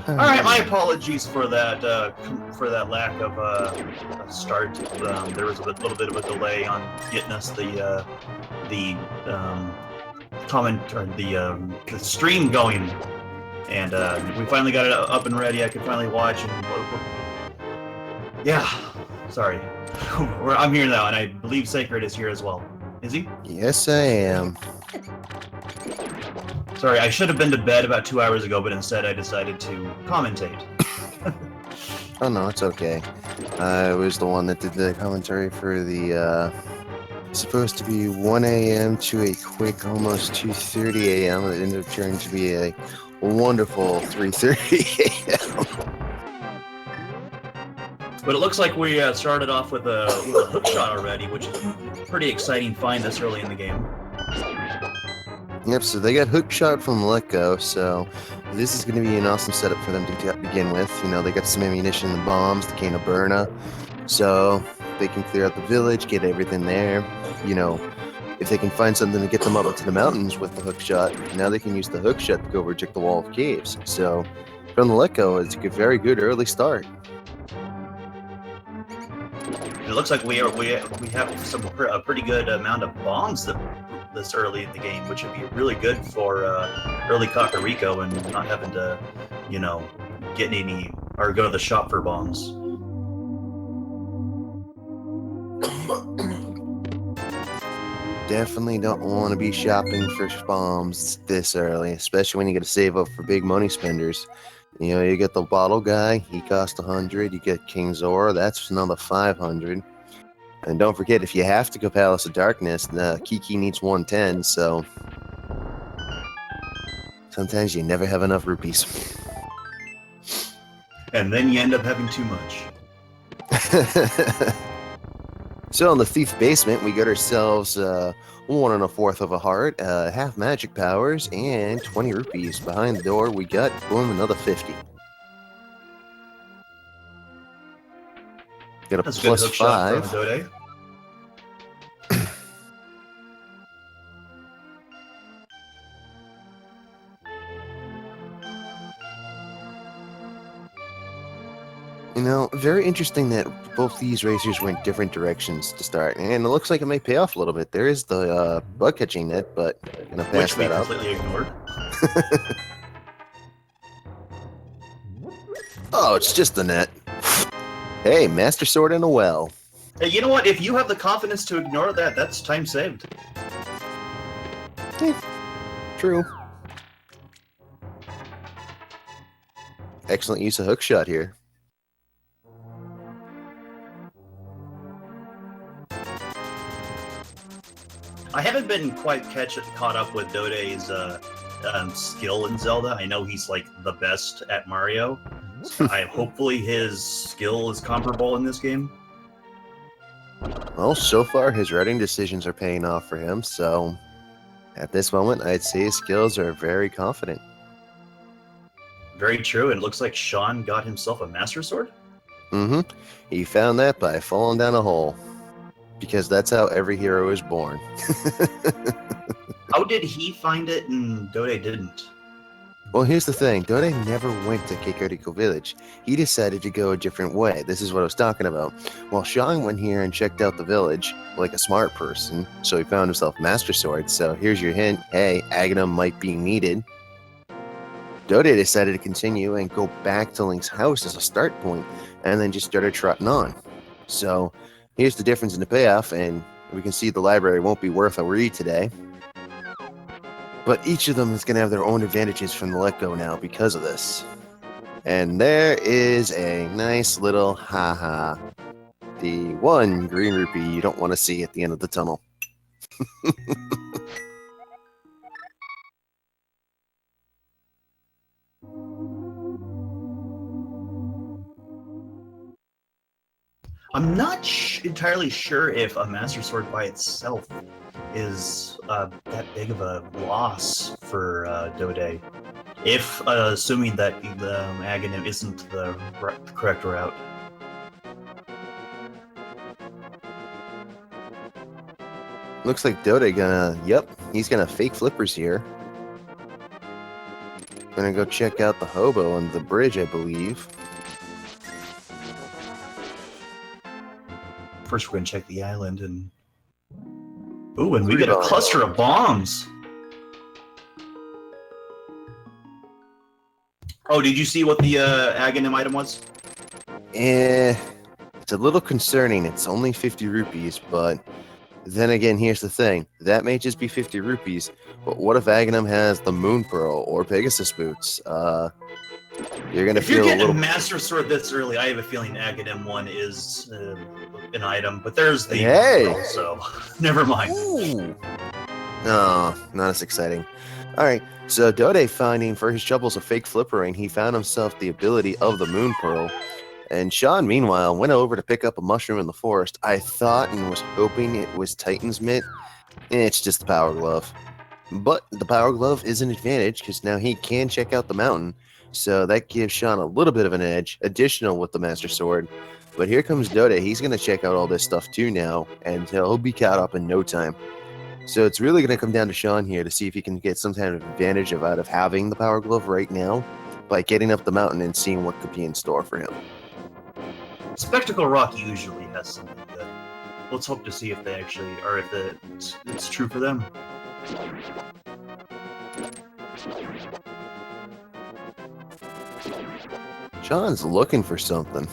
All right, my apologies for that lack of start. There was a little bit of a delay on getting us the comment or the stream going, and we finally got it up and ready. I could finally watch, and yeah. Sorry. I'm here now, and I believe Sacred is here as well. Is he? Yes, I am. Sorry, I should have been to bed about 2 hours ago, but instead I decided to commentate. Oh, no, it's okay. I was the one that did the commentary for the, supposed to be 1 a.m. to a quick almost 2:30 a.m. It ended up turning to be a wonderful 3:30 a.m. But it looks like we started off with a hook shot already, which is a pretty exciting find this early in the game. Yep, so they got hook shot from Let Go, so this is going to be an awesome setup for them to begin with. You know, they got some ammunition, the bombs, the cane of Burna, so they can clear out the village, get everything there. You know, if they can find something to get them up into the mountains with the hook shot, now they can use the hook shot to go reject the wall of caves. So from the Let Go, it's a very good early start. It looks like we have some a pretty good amount of bombs this early in the game, which would be really good for early Kakariko and not having to, you know, get any or go to the shop for bombs. Definitely don't want to be shopping for bombs this early, especially when you got to save up for big money spenders. You know, you get the bottle guy, he costs 100. You get King Zora, that's another 500. And don't forget, if you have to go Palace of Darkness, Kiki needs 110, so sometimes you never have enough rupees. And then you end up having too much. So in the Thief Basement, we got ourselves 1 1/4 of a heart, half magic powers, and 20 rupees. Behind the door, we got, boom, another 50. Got a That's a plus good hook shot 5. from Dode. You know, very interesting that both these racers went different directions to start, and it looks like it may pay off a little bit. There is the bug catching net, but I'm gonna pass Which we that up. completely ignored. Oh, it's just the net. Hey, Master Sword in a well. Hey, you know what? If you have the confidence to ignore that, that's time saved. True. Excellent use of hook shot here. I haven't been quite caught up with Dode's skill in Zelda. I know he's like the best at Mario. So hopefully his skill is comparable in this game. Well, so far his writing decisions are paying off for him, so at this moment I'd say his skills are very confident. Very true. And it looks like Sean got himself a Master Sword. Mm-hmm. He found that by falling down a hole. Because that's how every hero is born. How did he find it and Dode didn't? Well, here's the thing. Dode never went to Kakariko Village. He decided to go a different way. This is what I was talking about. Well, Sean went here and checked out the village like a smart person, so he found himself Master Sword. So here's your hint. Hey, Aghanim might be needed. Dode decided to continue and go back to Link's house as a start point, and then just started trotting on. So here's the difference in the payoff, and we can see the library won't be worth a read today. But each of them is going to have their own advantages from the Let Go now because of this. And there is a nice little haha. The 1 green rupee you don't want to see at the end of the tunnel. I'm not entirely sure if a Master Sword by itself is that big of a loss for Dode, if assuming that the Aghanim isn't the correct route. Looks like Dode he's gonna fake flippers here. Gonna go check out the hobo on the bridge, I believe. First, we're going to check the island and... Ooh, and we get a cluster of bombs! Oh, did you see what the Aghanim item was? It's a little concerning. It's only 50 rupees, but then again, here's the thing. That may just be 50 rupees, but what if Aghanim has the Moon Pearl or Pegasus Boots? You're going to If you're feel a getting little... a Master Sword this early, I have a feeling Aghanim 1 is an item, but there's the Hey! Pearl, so never mind. Ooh. No, not as exciting. Alright, so Dode finding for his troubles of fake flippering, he found himself the ability of the Moon Pearl. And Sean, meanwhile, went over to pick up a mushroom in the forest. I thought and was hoping it was Titan's Mitt. It's just the Power Glove. But the Power Glove is an advantage because now he can check out the mountain. So that gives Sean a little bit of an edge, additional with the Master Sword. But here comes Dode. He's going to check out all this stuff too now, and he'll be caught up in no time. So it's really going to come down to Sean here to see if he can get some kind of advantage out of having the Power Glove right now by getting up the mountain and seeing what could be in store for him. Spectacle Rock usually has something good. Let's hope to see if they actually, or if it's true for them. Sean's looking for something.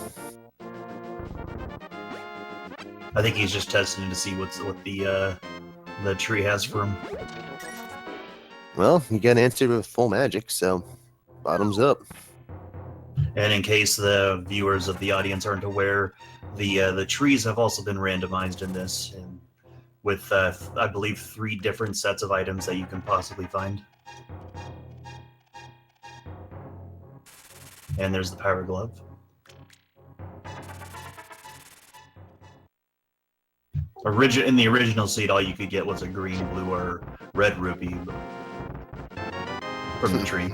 I think he's just testing to see what the tree has for him. Well, you got answered with full magic, so bottoms up. And in case the viewers of the audience aren't aware, the trees have also been randomized in this, and with I believe 3 different sets of items that you can possibly find. And there's the Power Glove. In the original seed, all you could get was a green, blue, or red rupee from the tree.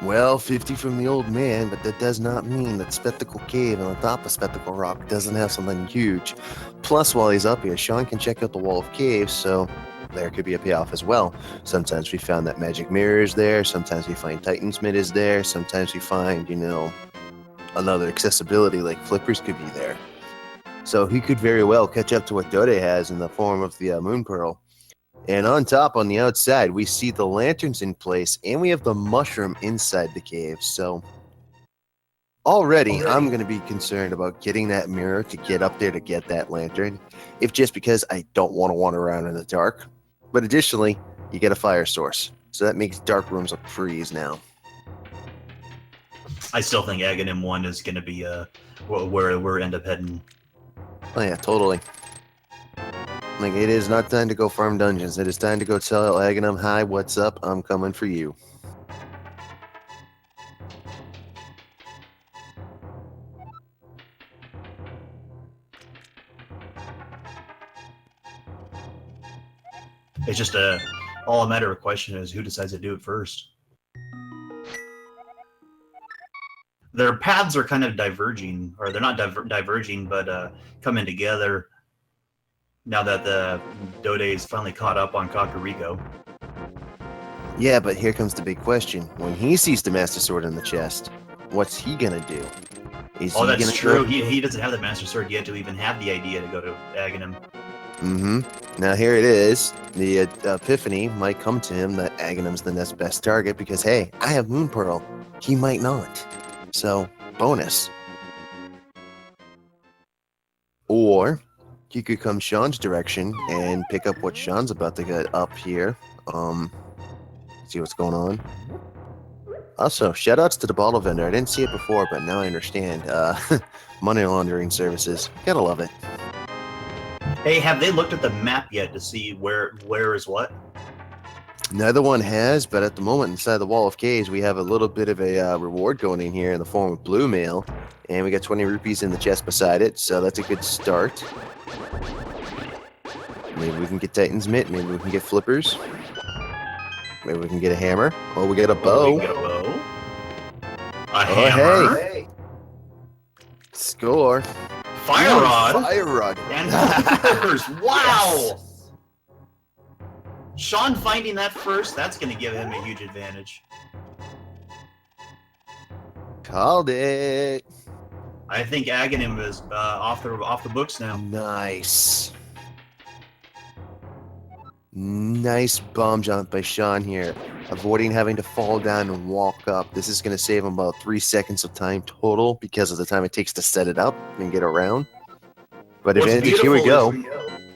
Well, 50 from the old man, but that does not mean that Spectacle Cave on the top of Spectacle Rock doesn't have something huge. Plus, while he's up here, Sean can check out the Wall of Caves, so there could be a payoff as well. Sometimes we found that Magic Mirror is there, sometimes we find Titan's Mitt is there, sometimes we find, another accessibility like Flippers could be there. So he could very well catch up to what Dode has in the form of the Moon Pearl. And on top, on the outside, we see the lanterns in place, and we have the mushroom inside the cave. So already, I'm going to be concerned about getting that mirror to get up there to get that lantern, if just because I don't want to wander around in the dark. But additionally, you get a fire source. So that makes dark rooms a breeze now. I still think Aghanim 1 is going to be where we end up heading. Oh yeah, totally. Like, it is not time to go farm dungeons. It is time to go tell Aghanim, hi, what's up? I'm coming for you. It's just all a matter of question is who decides to do it first. Their paths are kind of diverging, or they're not diverging, but coming together now that the Dode is finally caught up on Kakariko. Yeah, but here comes the big question. When he sees the Master Sword in the chest, what's he gonna do? Oh, that's true. He doesn't have the Master Sword yet to even have the idea to go to Aghanim. Mm-hmm. Now here it is. The epiphany might come to him that Aghanim's the next best target because, hey, I have Moon Pearl. He might not. So, bonus. Or he could come Sean's direction and pick up what Sean's about to get up here. See what's going on. Also, shoutouts to the bottle vendor. I didn't see it before, but now I understand. Money laundering services. Gotta love it. Hey, have they looked at the map yet to see where is what? Neither one has, but at the moment inside the Wall of Caves, we have a little bit of a reward going in here in the form of blue mail. And we got 20 rupees in the chest beside it, so that's a good start. Maybe we can get Titan's Mitt, maybe we can get Flippers. Maybe we can get a hammer. Oh, we got a bow. We get a bow. A hammer. Hey. Score. Fire rod. Fire rod. And Flippers. Wow. Yes. Sean finding that first, that's going to give him a huge advantage. Called it. I think Aghanim is off the books now. Nice. Nice bomb jump by Sean here. avoiding having to fall down and walk up. This is going to save him about 3 seconds of time total because of the time it takes to set it up and get around. But advantage, here we go.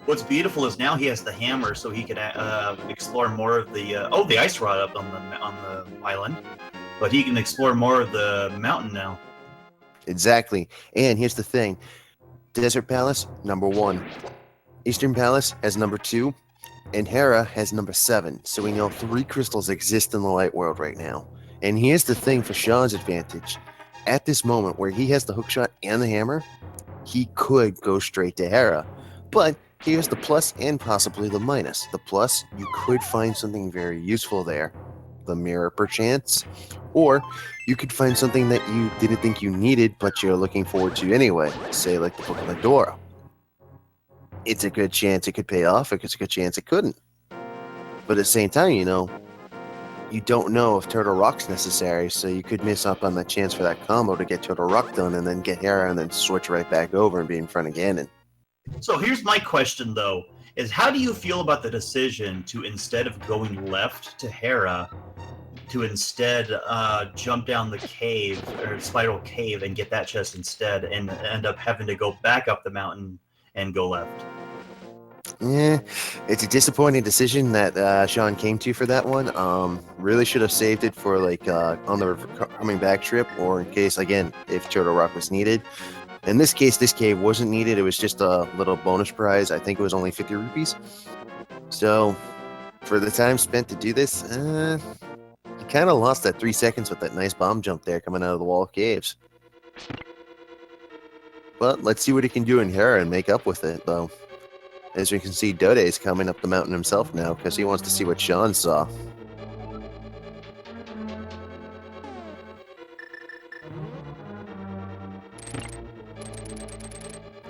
What's beautiful is now he has the hammer, so he can explore more of the the ice rod up on the island, but he can explore more of the mountain now. Exactly. And here's the thing: Desert Palace, number 1. Eastern Palace has number 2. And Hera has number 7. So we know 3 crystals exist in the light world right now. And here's the thing for Sean's advantage: at this moment where he has the hookshot and the hammer, he could go straight to Hera. But here's the plus and possibly the minus. The plus, you could find something very useful there. The mirror, perchance. Or you could find something that you didn't think you needed, but you're looking forward to anyway. Say, like the Book of Pandora. It's a good chance it could pay off. It's a good chance it couldn't. But at the same time, you don't know if Turtle Rock's necessary, so you could miss up on the chance for that combo to get Turtle Rock done and then get Hera and then switch right back over and be in front of Ganon. So here's my question, though, is how do you feel about the decision to, instead of going left to Hera, to instead jump down the cave, or spiral cave, and get that chest instead, and end up having to go back up the mountain and go left? Yeah, it's a disappointing decision that Sean came to for that one. Really should have saved it for on the coming back trip, or in case, again, if Turtle Rock was needed. In this case, this cave wasn't needed. It was just a little bonus prize. I think it was only 50 rupees. So, for the time spent to do this, you kind of lost that 3 seconds with that nice bomb jump there coming out of the wall of caves. But let's see what he can do in Hera and make up with it, though. As we can see, Dode is coming up the mountain himself now because he wants to see what Sean saw.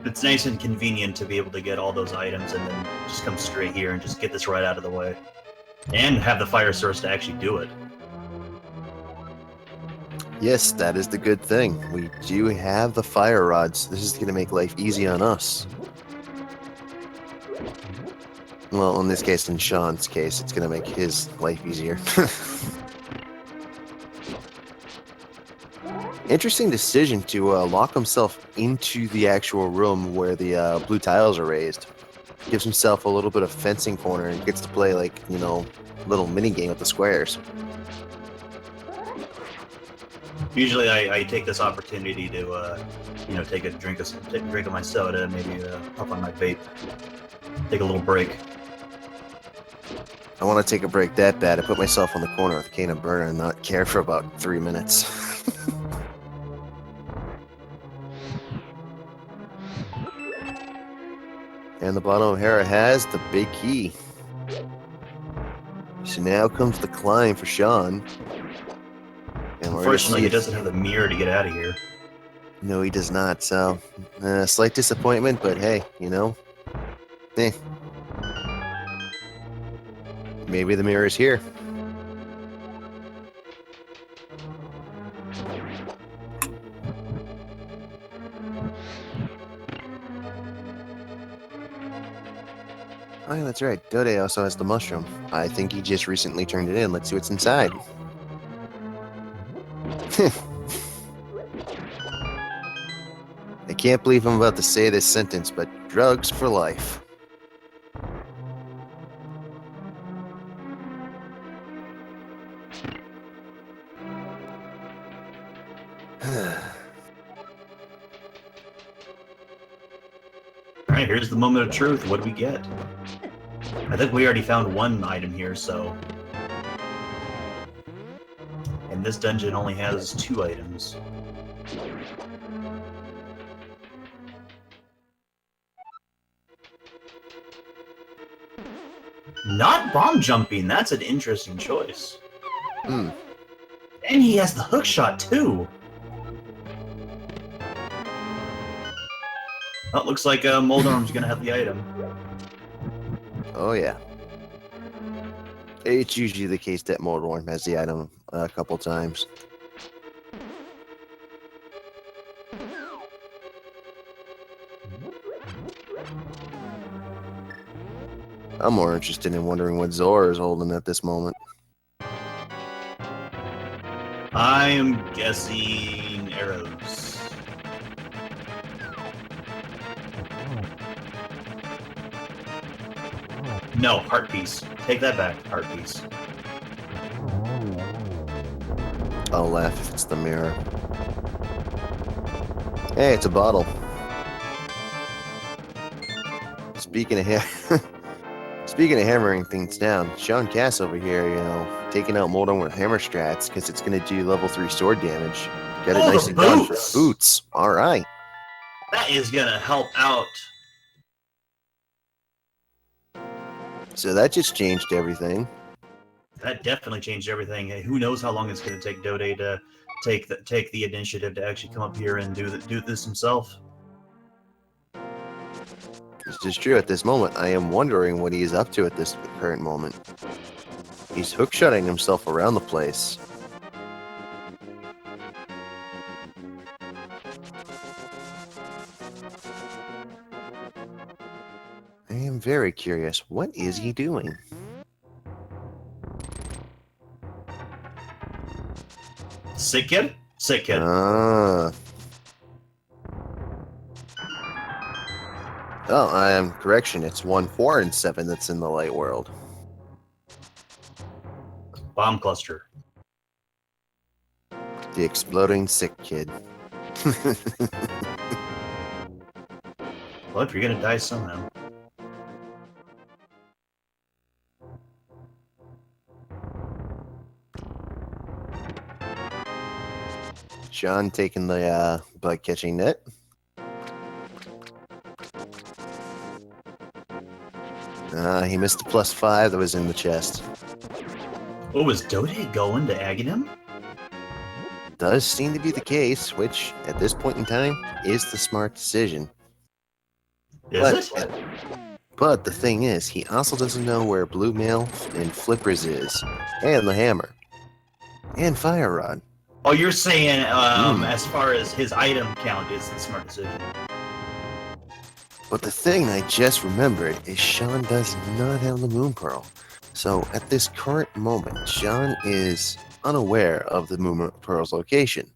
It's nice and convenient to be able to get all those items and then just come straight here and just get this right out of the way. And have the fire source to actually do it. Yes, that is the good thing. We do have the fire rods. This is going to make life easy on us. Well, in this case, in Sean's case, it's going to make his life easier. Interesting decision to lock himself into the actual room where the blue tiles are raised. Gives himself a little bit of fencing corner and gets to play little mini game with the squares. Usually, I take this opportunity to, take a drink of my soda, maybe puff on my vape, take a little break. I want to take a break that bad. I put myself on the corner with a can of burner and not care for about 3 minutes. And the bottom of Hera has the big key. So now comes the climb for Sean. And Unfortunately, he doesn't have the mirror to get out of here. No, he does not. So, slight disappointment, but hey, maybe the mirror is here. Oh, yeah, that's right. Dode also has the mushroom. I think he just recently turned it in. Let's see what's inside. I can't believe I'm about to say this sentence, but drugs for life. Alright, here's the moment of truth. What do we get? I think we already found one item here, so... And this dungeon only has 2 items. Not bomb jumping, that's an interesting choice. Hmm. And he has the hookshot, too! Oh, looks like Moldorm's gonna have the item. Oh, yeah. It's usually the case that Moldorm has the item a couple times. I'm more interested in wondering what Zora is holding at this moment. I'm guessing arrows. No, heart piece. Take that back, heart piece. I'll laugh if it's the mirror. Hey, it's a bottle. Speaking of speaking of hammering things down, SeanCass over here, taking out Moldon with hammer strats because it's going to do level 3 sword damage. Got it nicely done for boots. All right. That is going to help out. So that just changed everything. That definitely changed everything. Hey, who knows how long it's going to take Dode to take the initiative to actually come up here and do this himself. This is true. At this moment, I am wondering what he is up to at this current moment. He's hookshotting himself around the place. I am very curious. What is he doing? Sick kid? Sick kid. Oh, I am correction. It's 1, 4, and 7 that's in the light world. Bomb cluster. The exploding sick kid. Well, if you're gonna die somehow. Sean taking the bug catching net. He missed the +5 that was in the chest. Oh, was Dode going to Aghanim? Does seem to be the case, which, at this point in time, is the smart decision. Is it? But the thing is, he also doesn't know where Blue Mail and Flippers is, and the hammer, and Fire Rod. Oh, you're saying as far as his item count is the smart decision. But the thing I just remembered is Sean does not have the Moon Pearl. So at this current moment, Sean is unaware of the Moon Pearl's location.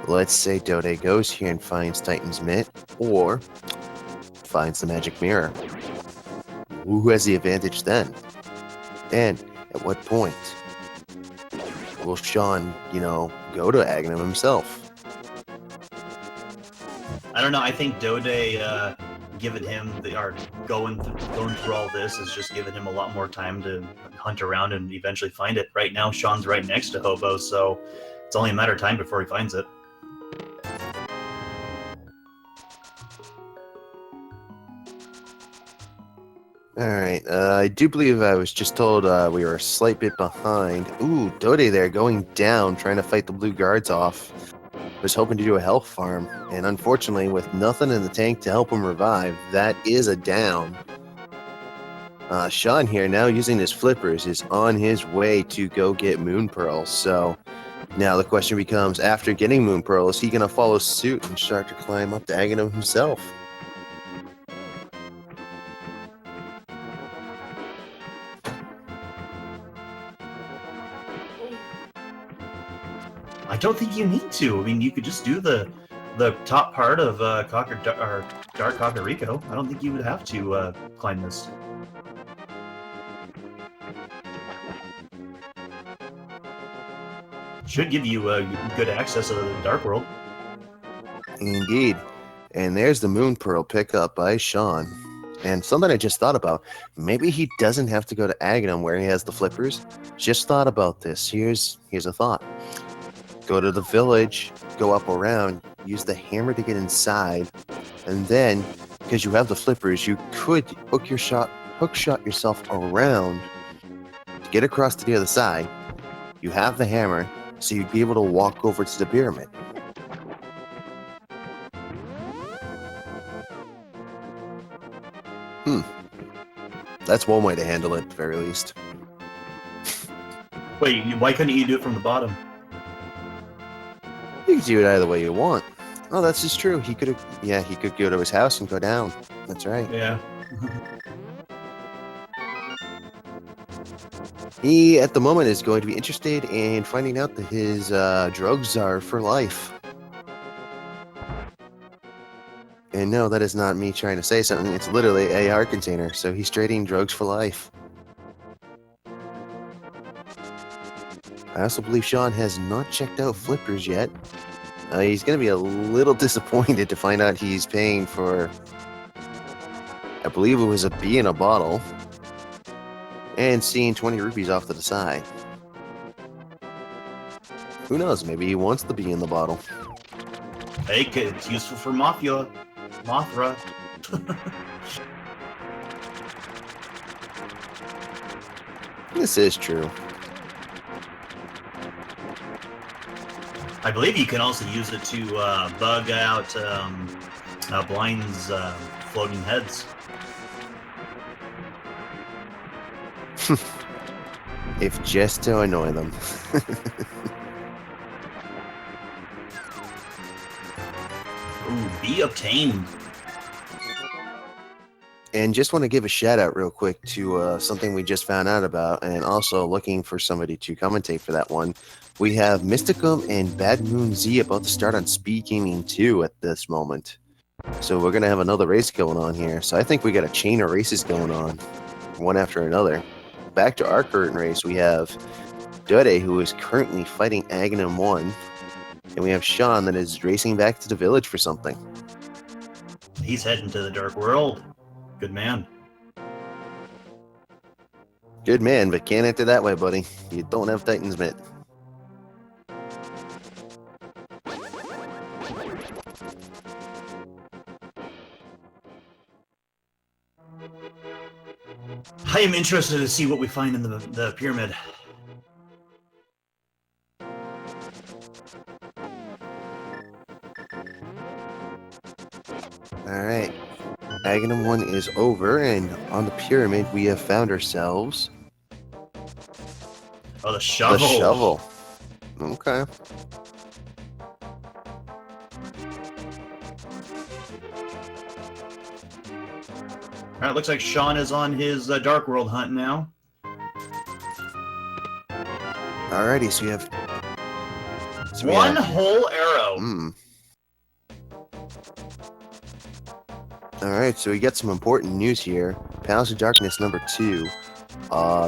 Let's say Dode goes here and finds Titan's Mitt, or finds the magic mirror. Who has the advantage then? And at what point will Sean, go to Aghanim himself? I don't know. I think Dode giving him going through all this is just giving him a lot more time to hunt around and eventually find it. Right now, Sean's right next to Hobo, so it's only a matter of time before he finds it. Alright, I do believe I was just told we were a slight bit behind. Ooh, Dode there going down, trying to fight the blue guards off. Was hoping to do a health farm, and unfortunately, with nothing in the tank to help him revive, that is a down. Sean here, now using his flippers, is on his way to go get Moon Pearl. So now the question becomes, after getting Moon Pearl, is he going to follow suit and start to climb up to Aghanim himself? I don't think you need to. I mean, you could just do the top part of Dark Kakariko. I don't think you would have to climb this. Should give you good access to the Dark World. Indeed. And there's the Moon Pearl pick up by Sean. And something I just thought about, maybe he doesn't have to go to Aghanim where he has the flippers. Just thought about this. Here's a thought. Go to the village, go up around, use the hammer to get inside, and then, because you have the flippers, you could hook shot yourself around to get across to the other side. You have the hammer, so you'd be able to walk over to the pyramid. That's one way to handle it, at the very least. Wait, why couldn't you do it from the bottom? You can do it either way you want. Oh, that's just true. He could go to his house and go down. That's right. Yeah. He, at the moment, is going to be interested in finding out that his drugs are for life. And no, that is not me trying to say something. It's literally a heart container. So he's trading drugs for life. I also believe Sean has not checked out Flippers yet. He's going to be a little disappointed to find out he's paying for, I believe it was a bee in a bottle, and seeing 20 rupees off to the side. Who knows? Maybe he wants the bee in the bottle. Hey, it's useful for Mothra. This is true. I believe you can also use it to bug out blinds floating heads. If just to annoy them. Ooh, bee obtained. And just want to give a shout out real quick to something we just found out about, and also looking for somebody to commentate for that one. We have Mysticum and Bad Moon Z about to start on Speed Gaming 2 at this moment. So we're going to have another race going on here. So I think we got a chain of races going on, one after another. Back to our current race, we have Dode, who is currently fighting Aghanim 1. And we have Sean that is racing back to the village for something. He's heading to the dark world. Good man. Good man, but can't enter that way, buddy. You don't have Titan's Mitt. I am interested to see what we find in the pyramid. Alright. Aghanim 1 is over, and on the pyramid we have found ourselves Oh, the shovel. the shovel. Okay. Alright, looks like Sean is on his dark world hunt now. Alrighty, so we have One whole arrow. Alright, so we got some important news here. Palace of Darkness number 2.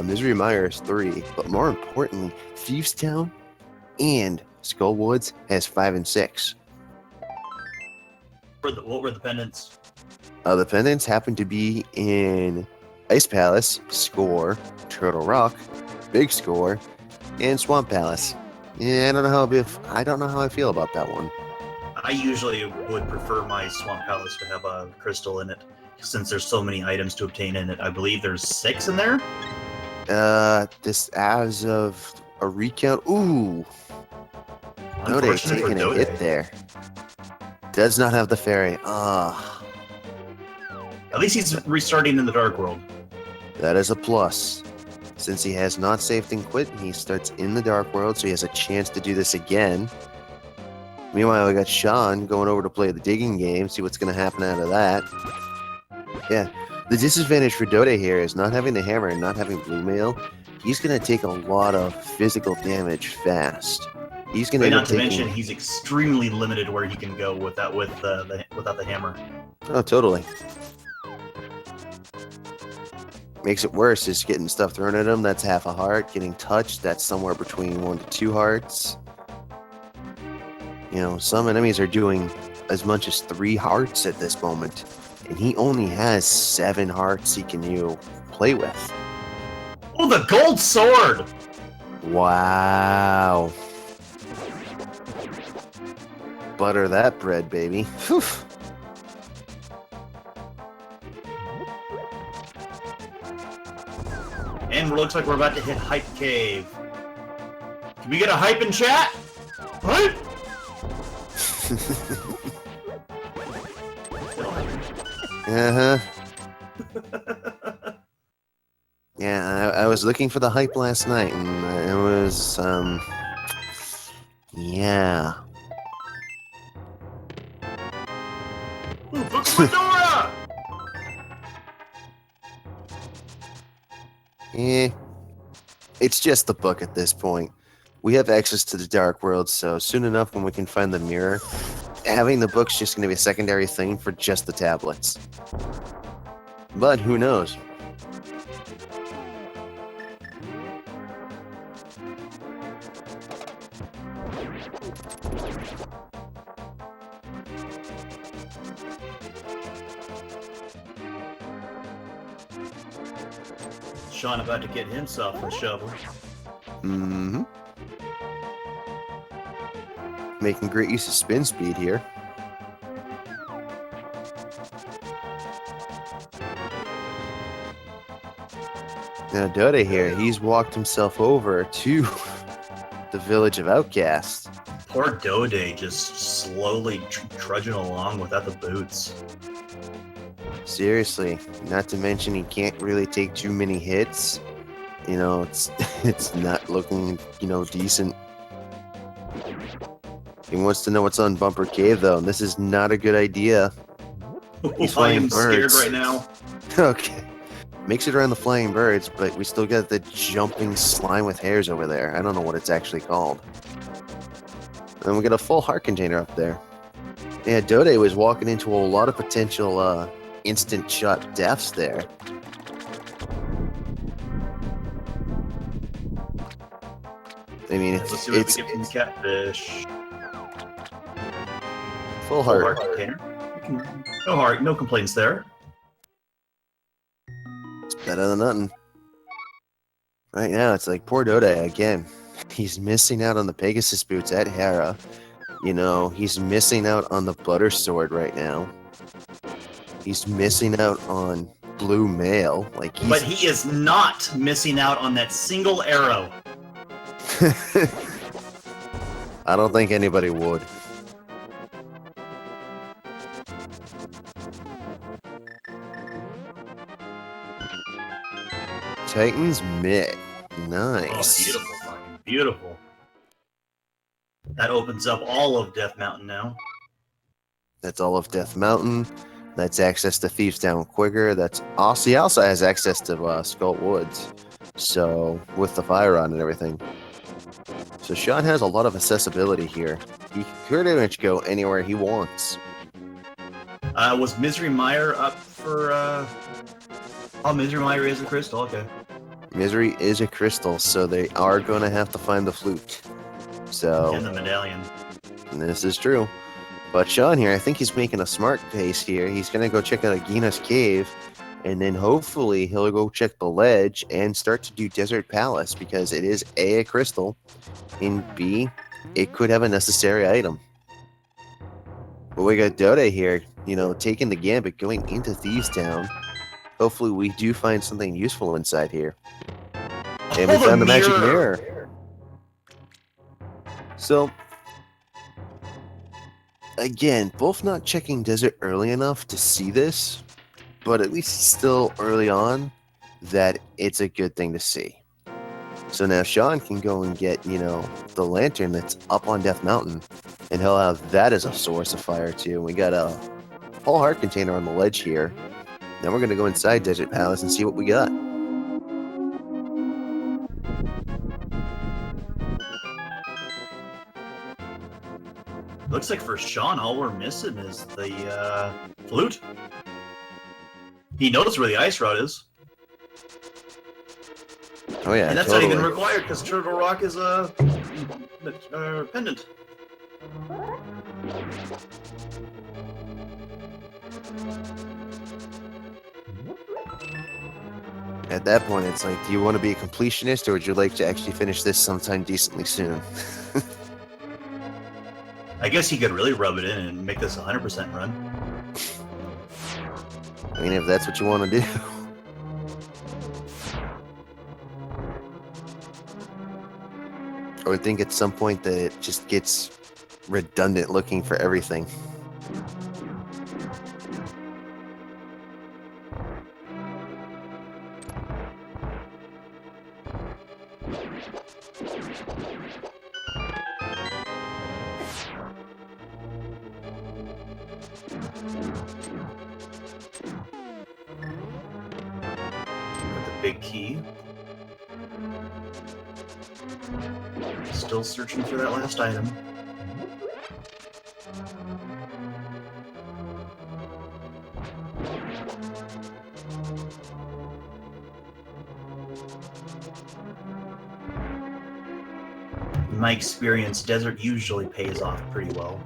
Misery Myers 3. But more importantly, Thieves Town and Skullwoods has 5 and 6. What were the pendants? The pendants happen to be in Ice Palace, Score, Turtle Rock, Big Score, and Swamp Palace. Yeah, I don't know how I feel about that one. I usually would prefer my Swamp Palace to have a crystal in it, since there's so many items to obtain in it. I believe there's 6 in there? This as of a recount. Ooh! Dode Unfortunately for taking a Dode. hit there. Does not have the fairy. At least he's restarting in the Dark World. That is a plus. Since he has not saved and quit, he starts in the Dark World, so he has a chance to do this again. Meanwhile, we got Sean going over to play the digging game, see what's going to happen out of that. Yeah, the disadvantage for Dode here is not having the hammer and not having blue mail. He's going to take a lot of physical damage fast. He's going to Not to mention, he's extremely limited where he can go without the hammer. Oh, totally. Makes it worse is getting stuff thrown at him. That's half a heart. Getting touched, that's somewhere between 1 to 2 hearts. You know, some enemies are doing as much as 3 hearts at this moment. And he only has 7 hearts he can play with. Oh, the gold sword! Wow. Butter that bread, baby. Whew. And it looks like we're about to hit Hype Cave. Can we get a hype in chat? Hype! Uh-huh. Yeah, I was looking for the hype last night, and it was, yeah. Ooh, Book of Fedora! It's just the book at this point. We have access to the Dark World, so soon enough when we can find the mirror, having the book's just going to be a secondary thing for just the tablets. But who knows? Sean about to get himself a shovel. Mm-hmm. Making great use of spin speed here. Now Dode here, he's walked himself over to the village of outcasts. Poor Dode just slowly trudging along without the boots. Seriously, not to mention he can't really take too many hits. You know, it's not looking, decent. He wants to know what's on Bumper Cave, though, and this is not a good idea. He's I flying am birds. scared right now. Okay. Makes it around the flying birds, but we still got the jumping slime with hairs over there. I don't know what it's actually called. And we got a full heart container up there. Yeah, Dode was walking into a lot of potential instant shot deaths there. I mean, Let's see what we get from the catfish. Full Full heart. heart container. No heart, no complaints there. It's better than nothing. Right now, it's like poor Dode again. He's missing out on the Pegasus boots at Hera. He's missing out on the Butter Sword right now. He's missing out on Blue Mail. But he is not missing out on that single arrow. I don't think anybody would. Titan's Mitt. Nice. Oh, beautiful, fucking beautiful. That opens up all of Death Mountain now. That's all of Death Mountain. That's access to Thieves Down quicker. He also has access to Skull Woods. So, with the fire on and everything. So Sean has a lot of accessibility here. He can pretty much go anywhere he wants. Was Misery Mire up for, Oh, Misery Mire is a crystal, okay. Misery is a crystal, so they are going to have to find the flute. So, And the medallion. this is true. But Sean here, I think he's making a smart pace here. He's going to go check out Agina's cave, and then hopefully he'll go check the ledge and start to do Desert Palace, because it is A, crystal, and B, it could have a necessary item. But we got Dode here, taking the gambit, going into Thieves Town. Hopefully we do find something useful inside here. And we found the magic mirror. So, again, both not checking desert early enough to see this, but at least still early on that it's a good thing to see. So now Sean can go and get, the lantern that's up on Death Mountain, and he'll have that as a source of fire too. We got a whole heart container on the ledge here. Now we're going to go inside Desert Palace and see what we got. Looks like for Sean, all we're missing is the flute. He knows where the ice rod is. Oh yeah, And that's totally. not even required because Turtle Rock is a pendant. At that point, it's like, do you want to be a completionist, or would you like to actually finish this sometime decently soon? I guess he could really rub it in and make this 100% run. I mean, if that's what you want to do. I would think at some point that it just gets redundant looking for everything. With the big key. still searching for that last item. In my experience, desert usually pays off pretty well.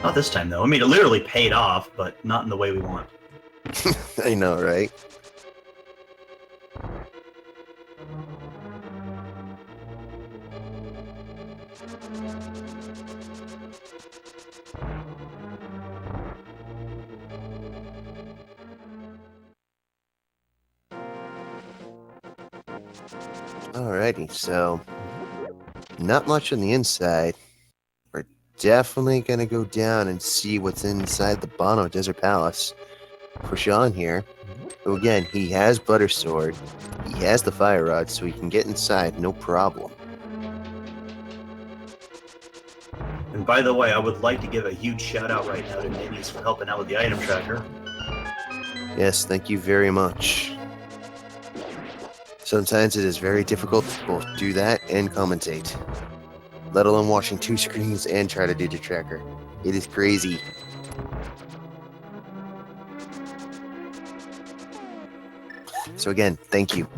Not this time, though. I mean, it literally paid off, but not in the way we want. I know, right? Alrighty, so not much on the inside. We're definitely gonna go down and see what's inside the Bono Desert Palace. For Sean here, who again, he has Butter Sword, he has the Fire Rod, so he can get inside, no problem. And by the way, I would like to give a huge shout out right now to Nitties for helping out with the item tracker. Yes, thank you very much. Sometimes it is very difficult to both do that and commentate, let alone watching two screens and try to do the tracker. It is crazy. So again, thank you.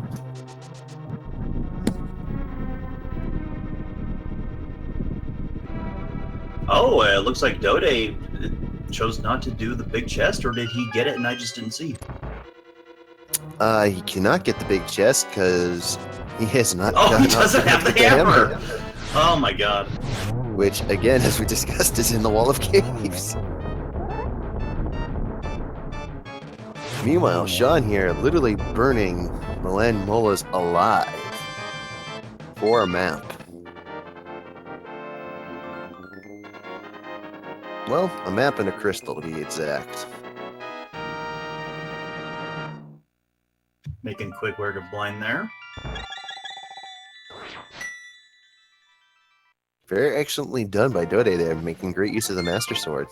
Oh, it looks like Dode chose not to do the big chest, or did he get it and I just didn't see? He cannot get the big chest because he has not. Oh, he doesn't have the hammer. Oh my god. Which, again, as we discussed, is in the Wall of Caves. Meanwhile, Sean here literally burning Milan Molas alive for a map. Well, a map and a crystal, to be exact. Making quick work of blind there. Very excellently done by Dode there, making great use of the Master Sword.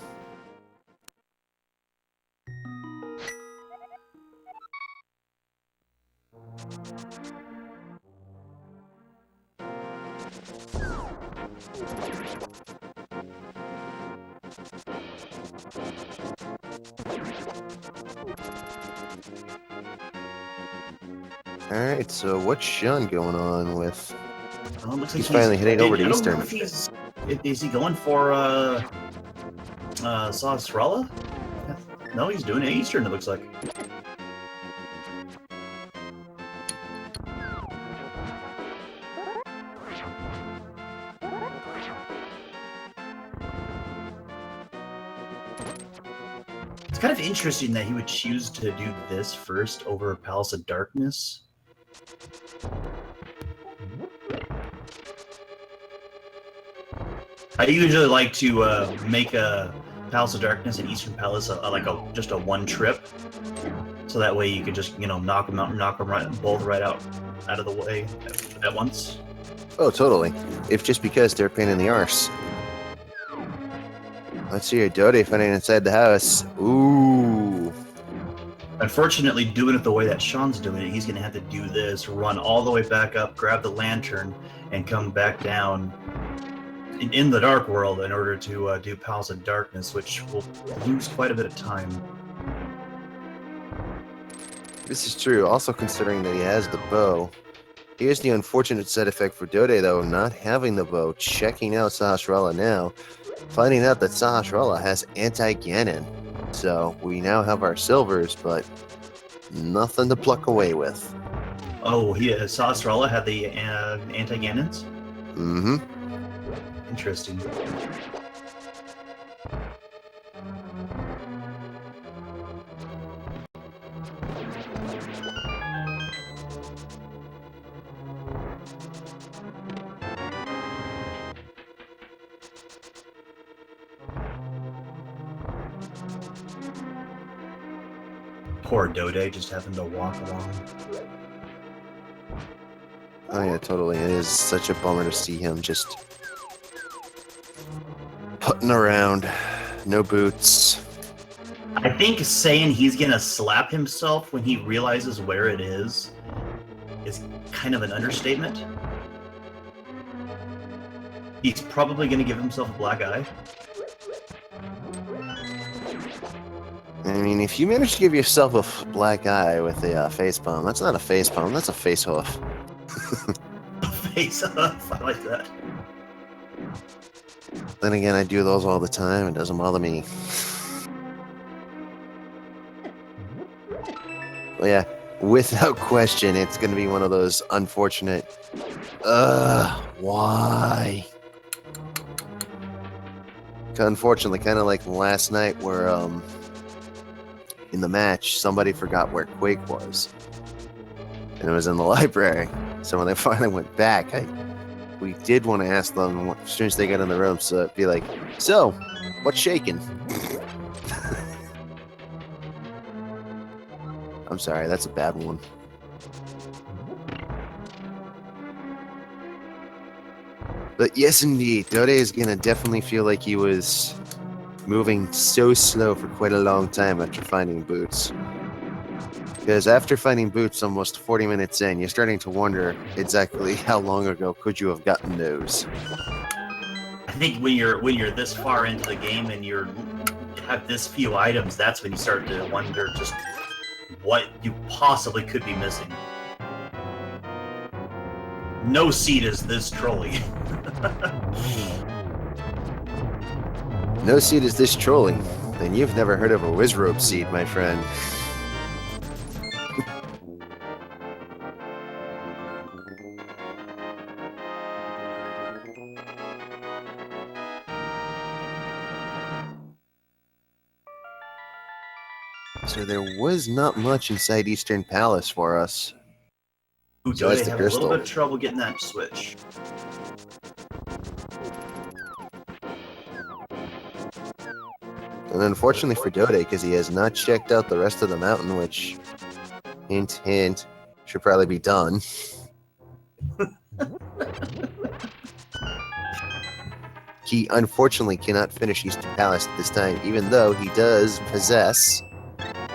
Alright, so what's Sean going on with? Oh, looks like He's finally heading over to I don't Eastern. know if is he going for Sarsaparilla? No, he's doing it Eastern, it looks like. It's kind of interesting that he would choose to do this first over Palace of Darkness. I usually like to make a Palace of Darkness and Eastern Palace just a one trip, so that way you could just knock them both right out of the way at once. Oh, totally. If just because they're a pain in the arse. Let's see here, Dode finding inside the house. Ooh. Unfortunately, doing it the way that Sean's doing it, he's going to have to do this, run all the way back up, grab the lantern, and come back down in the Dark World in order to do Palace of Darkness, which will lose quite a bit of time. This is true, also considering that he has the bow. Here's the unfortunate side effect for Dode, though, not having the bow, checking out Sahasrara now, finding out that Sahasrara has anti-Ganon. So we now have our silvers, but nothing to pluck away with. Oh, Sahasrara had the anti-Ganons? Mm-hmm. Interesting. Poor Dode just having to walk along. Oh yeah, totally. It is such a bummer to see him just putting around. No boots. I think saying he's gonna slap himself when he realizes where it is is kind of an understatement. He's probably going to give himself a black eye. I mean, if you manage to give yourself a black eye with a face palm, that's not a face palm, that's a face hoof. Face off. I like that. Then again, I do those all the time. It doesn't bother me. But yeah, without question, it's going to be one of those unfortunate, why? Unfortunately, kind of like last night where, in the match, somebody forgot where Quake was. And it was in the library. So when they finally went back, we did want to ask them as soon as they got in the room, so it'd be like, so, what's shaking? I'm sorry, that's a bad one. But yes, indeed, Dode is going to definitely feel like he was moving so slow for quite a long time after finding Boots. Because after finding Boots almost 40 minutes in, you're starting to wonder exactly how long ago could you have gotten those. I think when you're this far into the game and you have this few items, that's when you start to wonder just what you possibly could be missing. No seed is this trolling. No seed is this trolling. Then you've never heard of a Wizrobe seed, my friend. So there was not much inside Eastern Palace for us. Who So that's the have a little crystal. bit of trouble getting that switch. And unfortunately for Dode, because he has not checked out the rest of the mountain, which, hint, hint, should probably be done. He unfortunately cannot finish Eastern Palace at this time, even though he does possess,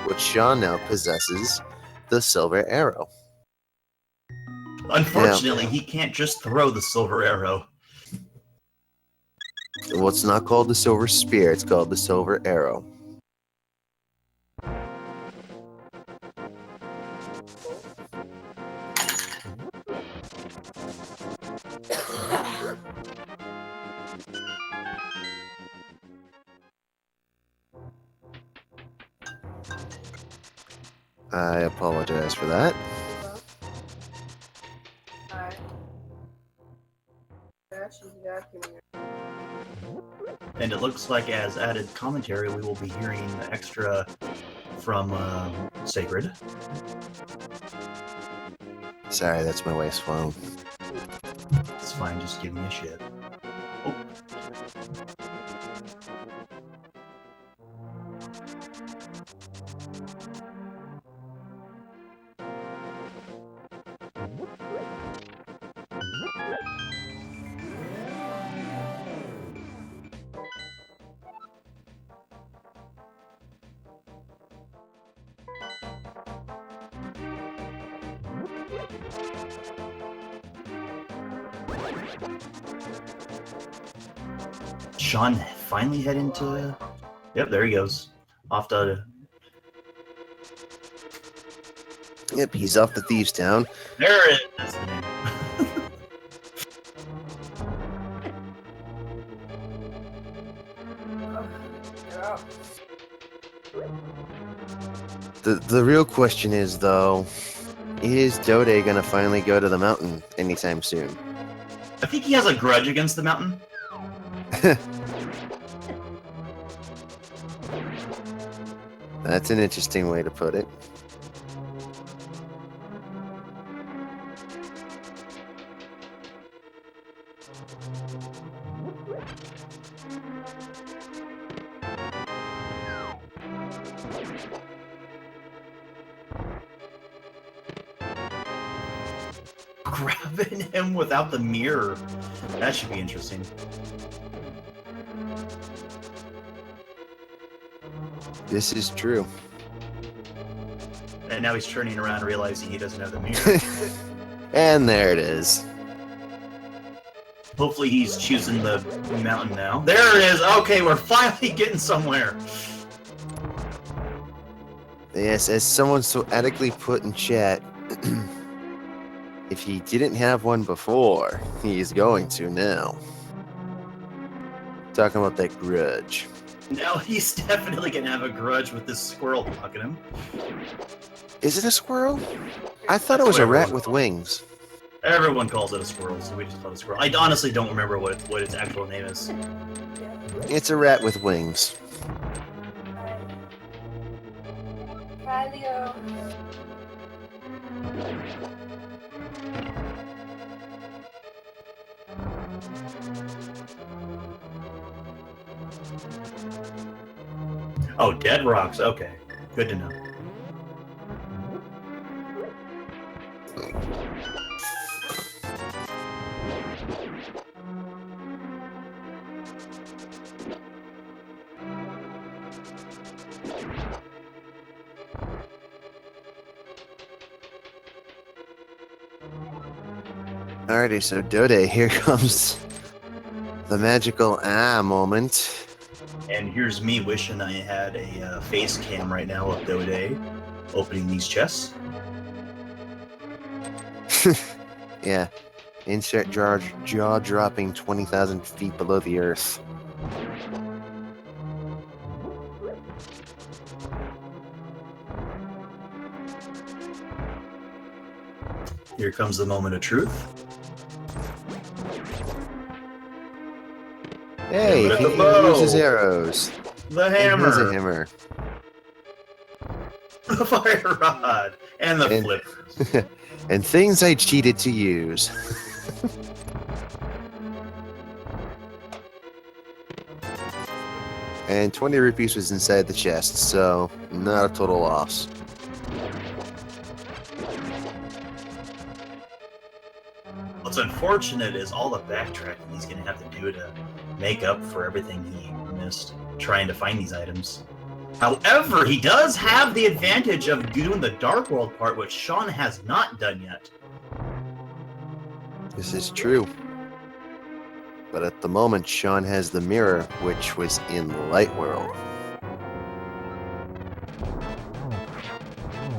what Sean now possesses, the Silver Arrow. Unfortunately, he can't just throw the silver arrow. Well, it's not called the Silver Spear, it's called the Silver Arrow. I apologize for that. And it looks like as added commentary, we will be hearing extra from Sacred. Sorry, that's my wife's phone. It's fine, just give me a shit. Oh. Sean finally head into... Yep, there he goes. Off to... Yep, he's off to Thieves Town. There it is! That's the name. The real question is, though, is Dode gonna finally go to the mountain anytime soon? I think he has a grudge against the mountain. That's an interesting way to put it. Grabbing him without the mirror. That should be interesting. This is true. And now he's turning around realizing he doesn't have the mirror. And there it is. Hopefully he's choosing the mountain now. There it is! Okay, we're finally getting somewhere. Yes, as someone so adequately put in chat, if he didn't have one before, he's going to now. Talking about that grudge. Now he's definitely gonna have a grudge with this squirrel blocking him. Is it a squirrel? I thought it was a rat with wings. Everyone calls it a squirrel, so we just call it a squirrel. I honestly don't remember what its actual name is. It's a rat with wings. Bye, Leo. Oh, dead rocks. Okay, good to know. Alrighty, so Dode, here comes the magical moment. And here's me wishing I had a face cam right now of Dode opening these chests. Yeah. Insert jaw dropping 20,000 feet below the earth. Here comes the moment of truth. Hey, Look at he the bow. uses arrows. The And he has a hammer, hammer. the fire rod, and the And- flip. And things I cheated to use. And 20 rupees was inside the chest, so not a total loss. What's unfortunate is all the backtracking he's going to have to do to make up for everything he missed trying to find these items. However, he does have the advantage of doing the Dark World part, which Sean has not done yet. This is true. But at the moment, Sean has the mirror, which was in the light world.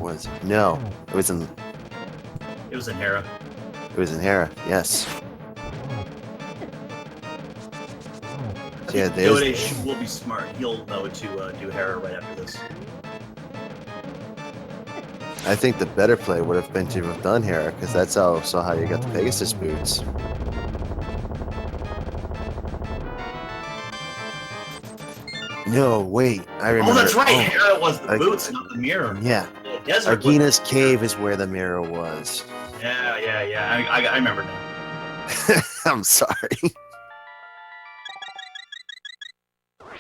Was it? No, it was in It was in Hera. Hera. Yes. I Yeah, think there's- Dode will be smart. He'll know to do Hera right after this. I think the better play would have been to have done Hera, because that's also how you got the Pegasus boots. No, wait, I remember. Oh, that's right. Oh, Hera was the I- boots, not the mirror. yeah, The desert. was- Argina's cave is where the mirror was. Yeah. I remember now. I'm sorry.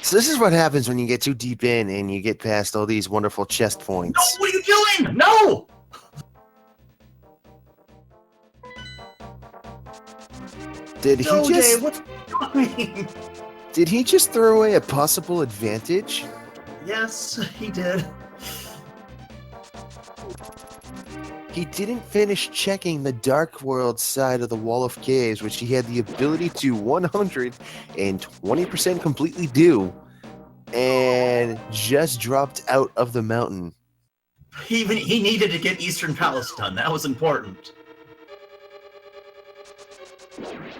So this is what happens when you get too deep in and you get past all these wonderful chest No, points. what are you doing? No! Did he No, just Jay, what's doing? did he just throw away a possible advantage? Yes, he did. He didn't finish checking the Dark World side of the Wall of Caves, which he had the ability to 120% completely do, and just dropped out of the mountain. He needed to get Eastern Palace done. That was important.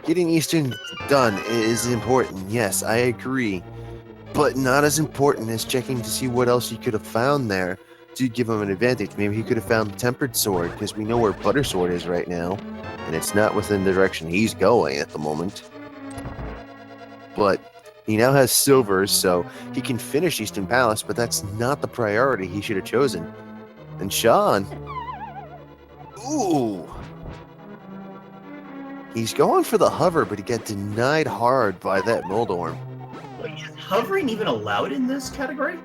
Getting Eastern done is important, yes, I agree. But not as important as checking to see what else he could have found there to give him an advantage. Maybe he could have found Tempered Sword, because we know where Butter Sword is right now, and it's not within the direction he's going at the moment. But he now has Silver, so he can finish Eastern Palace, but that's not the priority he should have chosen. And Sean... Ooh! He's going for the hover, but he got denied hard by that Moldorm. Wait, is hovering even allowed in this category?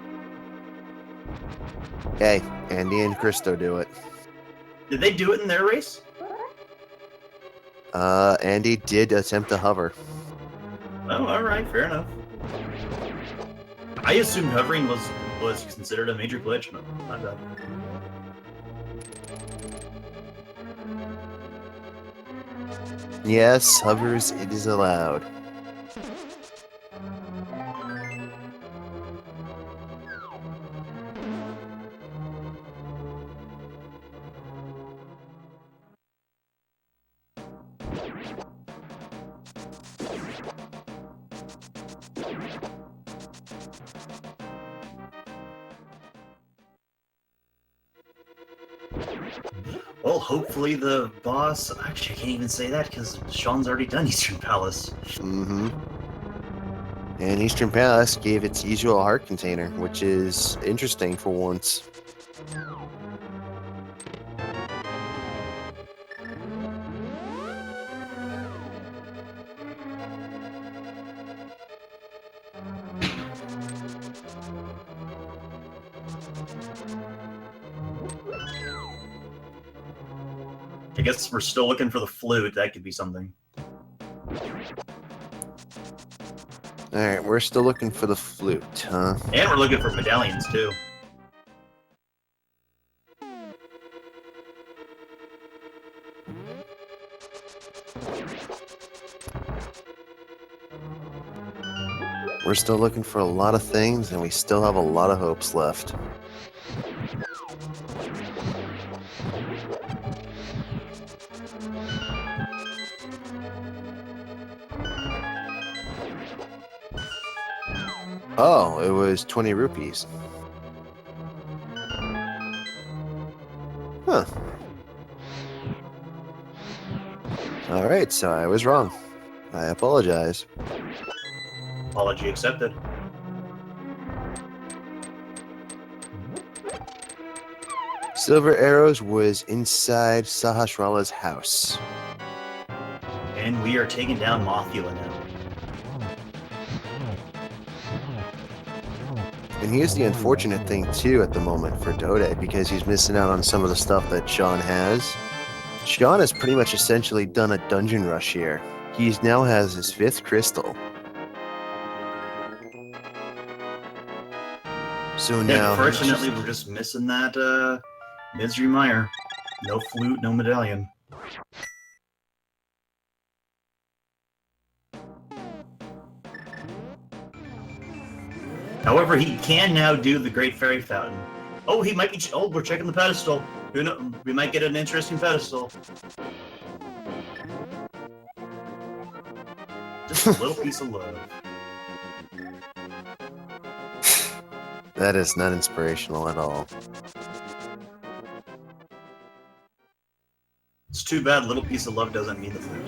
Hey, Andy and Christo do it. Did they do it in their race? Andy did attempt to hover. Oh, all right, fair enough. I assumed hovering was considered a major glitch. No, my bad. Yes, hovers, it is allowed. Well, hopefully the boss... Actually, I can't even say that because Sean's already done Eastern Palace. Mm-hmm. And Eastern Palace gave its usual heart container, which is interesting for once. I guess we're still looking for the flute. That could be something. Alright, we're still looking for the flute, huh? And we're looking for medallions, too. We're still looking for a lot of things, and we still have a lot of hopes left. Oh, it was 20 rupees. Huh. Alright, so I was wrong. I apologize. Apology accepted. Silver Arrows was inside Sahasrara's house. And we are taking down Mothula now. And here's the unfortunate thing, too, at the moment for Dode, because he's missing out on some of the stuff that Sean has. Sean has pretty much essentially done a dungeon rush here. He now has his 5th crystal. So now... Unfortunately, we're just missing that Misery Mire. No flute, no medallion. However, he can now do the Great Fairy Fountain. Oh, he might be... Oh, we're checking the pedestal. Who knows? We might get an interesting pedestal. Just a little piece of love. That is not inspirational at all. It's too bad little piece of love doesn't mean the flute.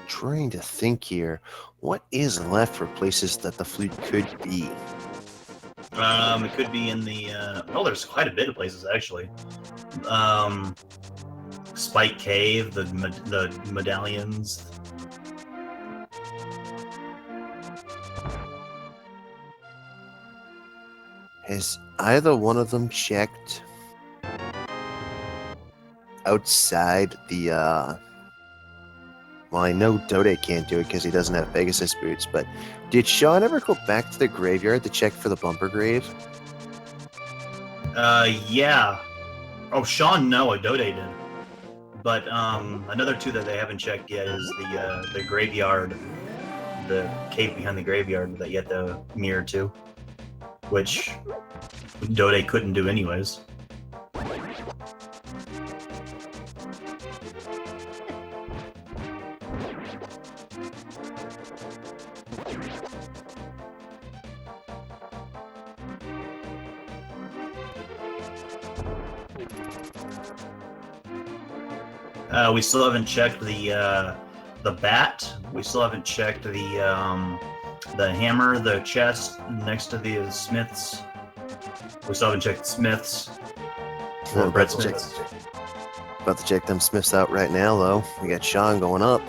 Trying to think here. What is left for places that the flute could be? It could be in the, oh, there's quite a bit of places, actually. Spike Cave, the medallions. Has either one of them checked outside the, well, I know Dode can't do it because he doesn't have Pegasus boots, but did Sean ever go back to the graveyard to check for the bumper grave? Yeah. Oh, Sean, no, Dode did. But, another two that they haven't checked yet is the graveyard, the cave behind the graveyard that you have to mirror to, which Dode couldn't do anyways. We still haven't checked the bat. We still haven't checked the hammer, the chest next to the smiths. We still haven't checked the smiths. Well, Brett about to Smiths. About to check them Smiths out right now, though. We got Sean going up.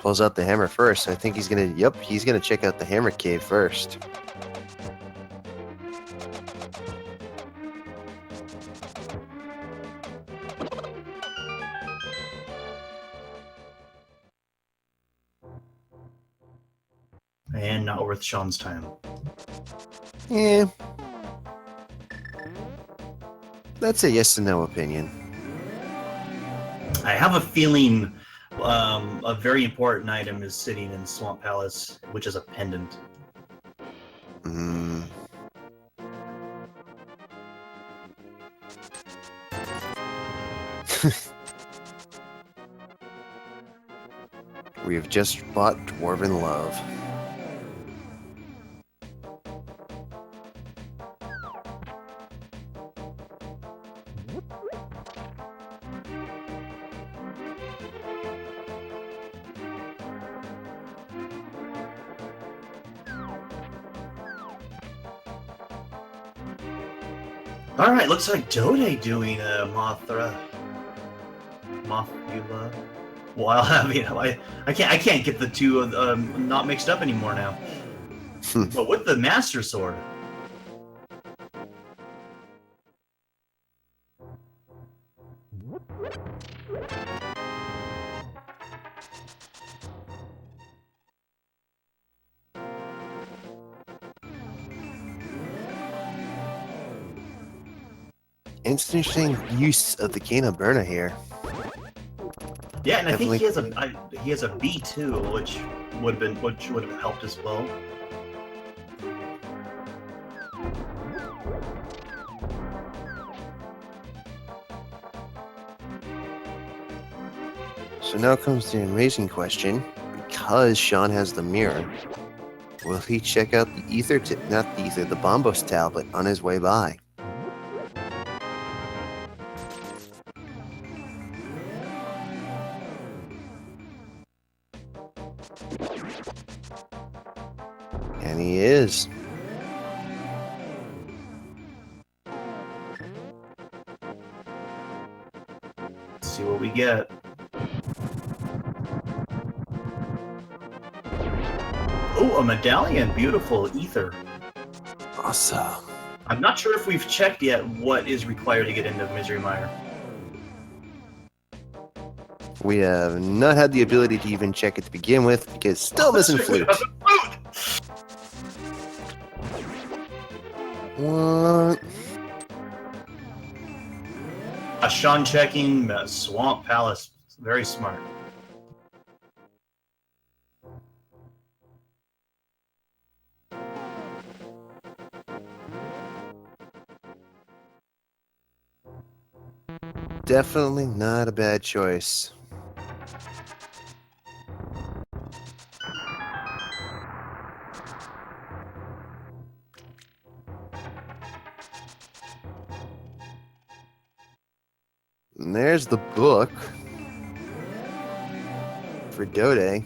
Pulls out the hammer first. I think he's gonna. Yep, he's gonna check out the hammer cave first. And not worth Sean's time. Yeah. That's a yes and no opinion. I have a feeling a very important item is sitting in Swamp Palace, which is a pendant. Hmm. We have just bought Dwarven Love. All right, looks like Dode doing a Mothula. While having, I can't get the two not mixed up anymore now. But with the Master Sword. Interesting use of the Ganon burner here. Yeah, and I think Definitely. he has a B too, which would have helped as well. So now comes the amazing question. Because Sean has the mirror, will he check out the the Bombos tablet on his way by? And he is. Let's see what we get. Oh, a medallion, beautiful ether. Awesome. I'm not sure if we've checked yet what is required to get into Misery Mire. We have not had the ability to even check it to begin with because it's still missing flute. What? Sean checking Swamp Palace. Very smart. Definitely not a bad choice. And there's the book for Dode.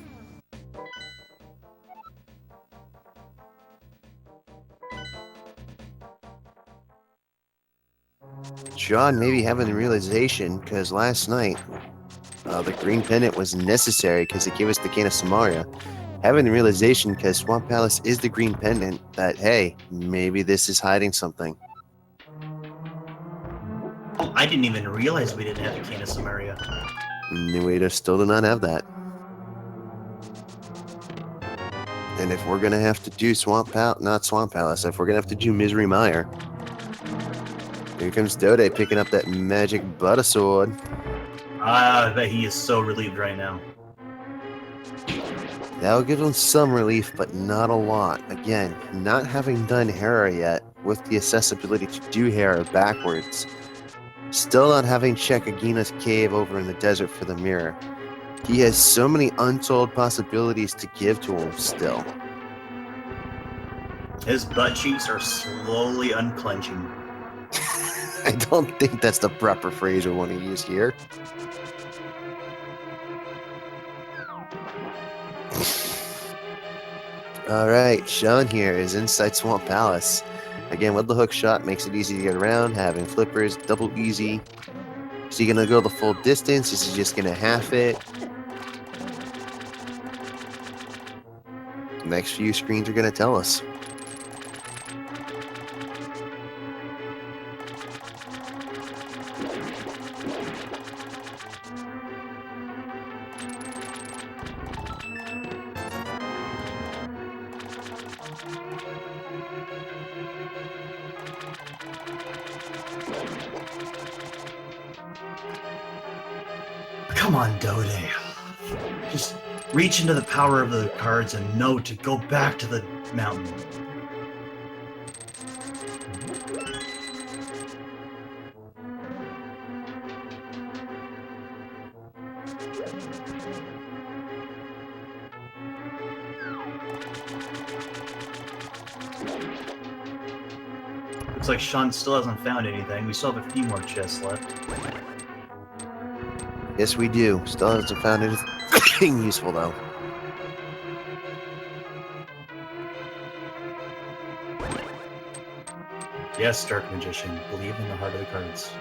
Sean maybe having the realization because last night the green pendant was necessary because it gave us the Cane of Samaria. Having the realization because Swamp Palace is the green pendant that, hey, maybe this is hiding something. Oh, I didn't even realize we didn't have the Cane of Samaria. We still do not have that. And if we're going to have to do not Swamp Palace, if we're going to have to do Misery Mire, here comes Dode picking up that magic butter sword. I bet he is so relieved right now. That'll give him some relief, but not a lot. Again, not having done Hera yet, with the accessibility to do Hera backwards. Still not having checked Agina's cave over in the desert for the mirror. He has so many untold possibilities to give to him still. His butt cheeks are slowly unclenching. I don't think that's the proper phrase we want to use here. Alright, Sean here is inside Swamp Palace. Again, with the hook shot, makes it easy to get around, having flippers, double easy. Is he going to go the full distance? Is he just going to half it? The next few screens are going to tell us. Come on, Dode. Just reach into the power of the cards and know to go back to the mountain. Looks like Sean still hasn't found anything. We still have a few more chests left. Yes, we do. Still hasn't found anything useful, though. Yes, Dark Magician. Believe in the heart of the cards.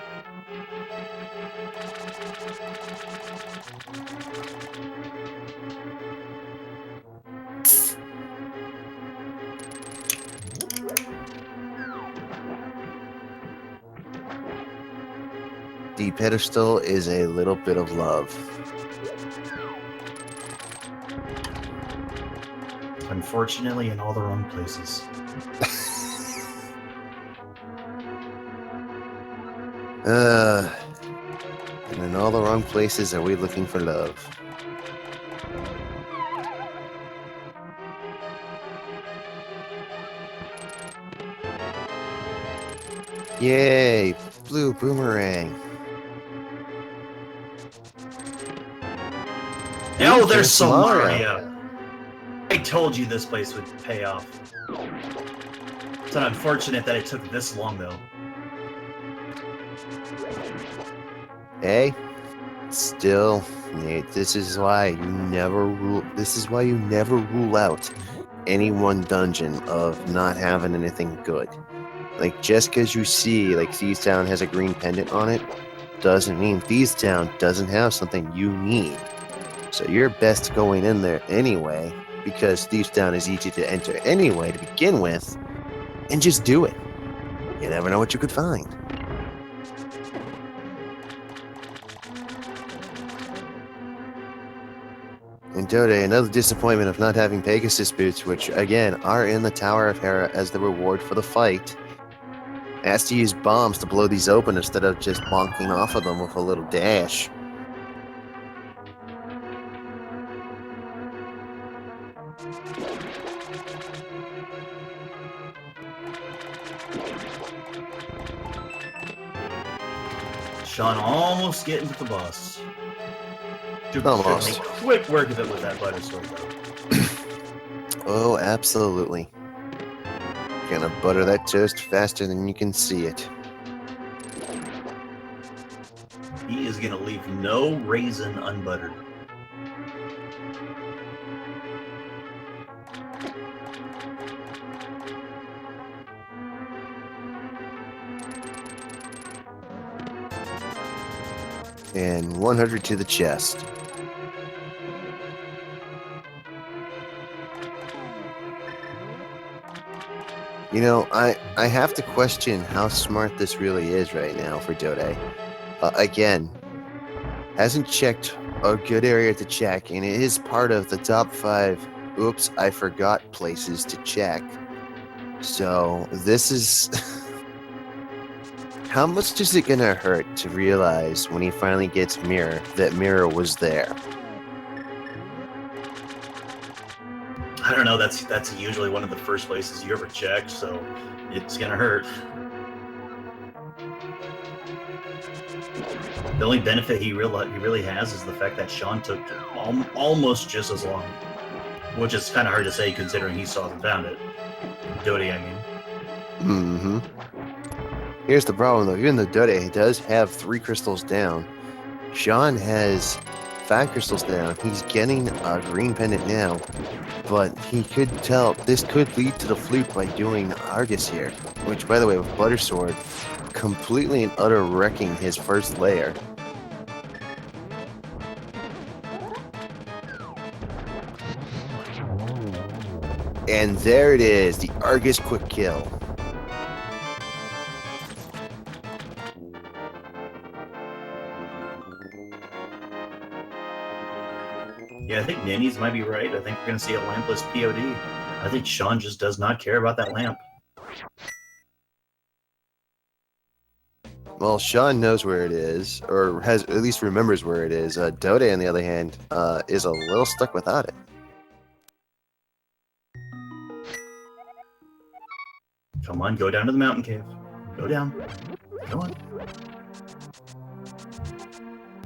The pedestal is a little bit of love. Unfortunately, in all the wrong places. And in all the wrong places are we looking for love. Yay! Blue boomerang. Oh, Ooh, there's Samaria. Samaria. I told you this place would pay off. It's unfortunate that it took this long, though. Hey, still, Nate, this is why you never rule. This is why you never rule out any one dungeon of not having anything good. Like, just because you see, like, Thieves Town has a green pendant on it, doesn't mean Thieves Town doesn't have something you need. So you're best going in there anyway, because Thieves Town is easy to enter anyway to begin with, and just do it. You never know what you could find. And Dode, another disappointment of not having Pegasus boots, which again are in the Tower of Hera as the reward for the fight. Has to use bombs to blow these open instead of just bonking off of them with a little dash. Sean almost getting to the boss. Almost. Make quick work of it with that butter sword, though. Oh, absolutely. Gonna butter that toast faster than you can see it. He is gonna leave no raisin unbuttered. And 100 to the chest. You know, I have to question how smart this really is right now for Dode. Again, hasn't checked a good area to check, and it is part of the top 5 oops, I forgot places to check. So this is... How much is it gonna hurt to realize when he finally gets Mirror that Mirror was there? I don't know, that's usually one of the first places you ever check, so it's gonna hurt. The only benefit he really has is the fact that Sean took almost just as long, which is kind of hard to say considering he saw and found it. Dode, I mean. Mm-hmm. Here's the problem, though. Even though Dode does have 3 crystals down, Sean has 5 crystals down. He's getting a green pendant now, but he could tell this could lead to the flute by doing Argus here, which, by the way, with Buttersword, completely and utter wrecking his first layer. And there it is, the Argus quick kill. Yeah, I think Ninnies might be right. I think we're going to see a lampless POD. I think Sean just does not care about that lamp. Well, Sean knows where it is, or has at least remembers where it is. Dode, on the other hand, is a little stuck without it. Come on, go down to the mountain cave. Go down. Go on.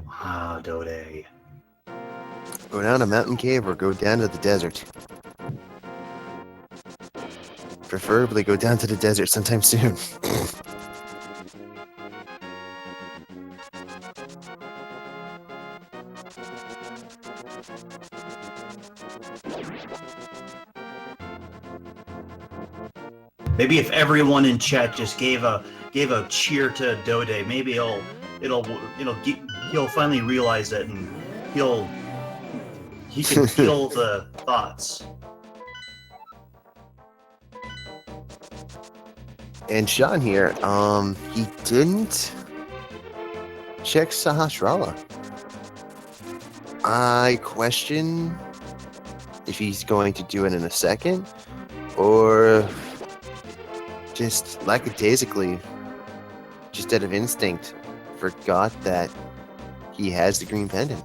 Ah, Dode. Go down to Mountain Cave or go down to the desert. Preferably go down to the desert sometime soon. Maybe if everyone in chat just gave a cheer to Dode, maybe he'll finally realize it, and he can feel the thoughts. And Sean here, he didn't check Sahasrara. I question if he's going to do it in a second, or just lackadaisically, just out of instinct, forgot that he has the green pendant.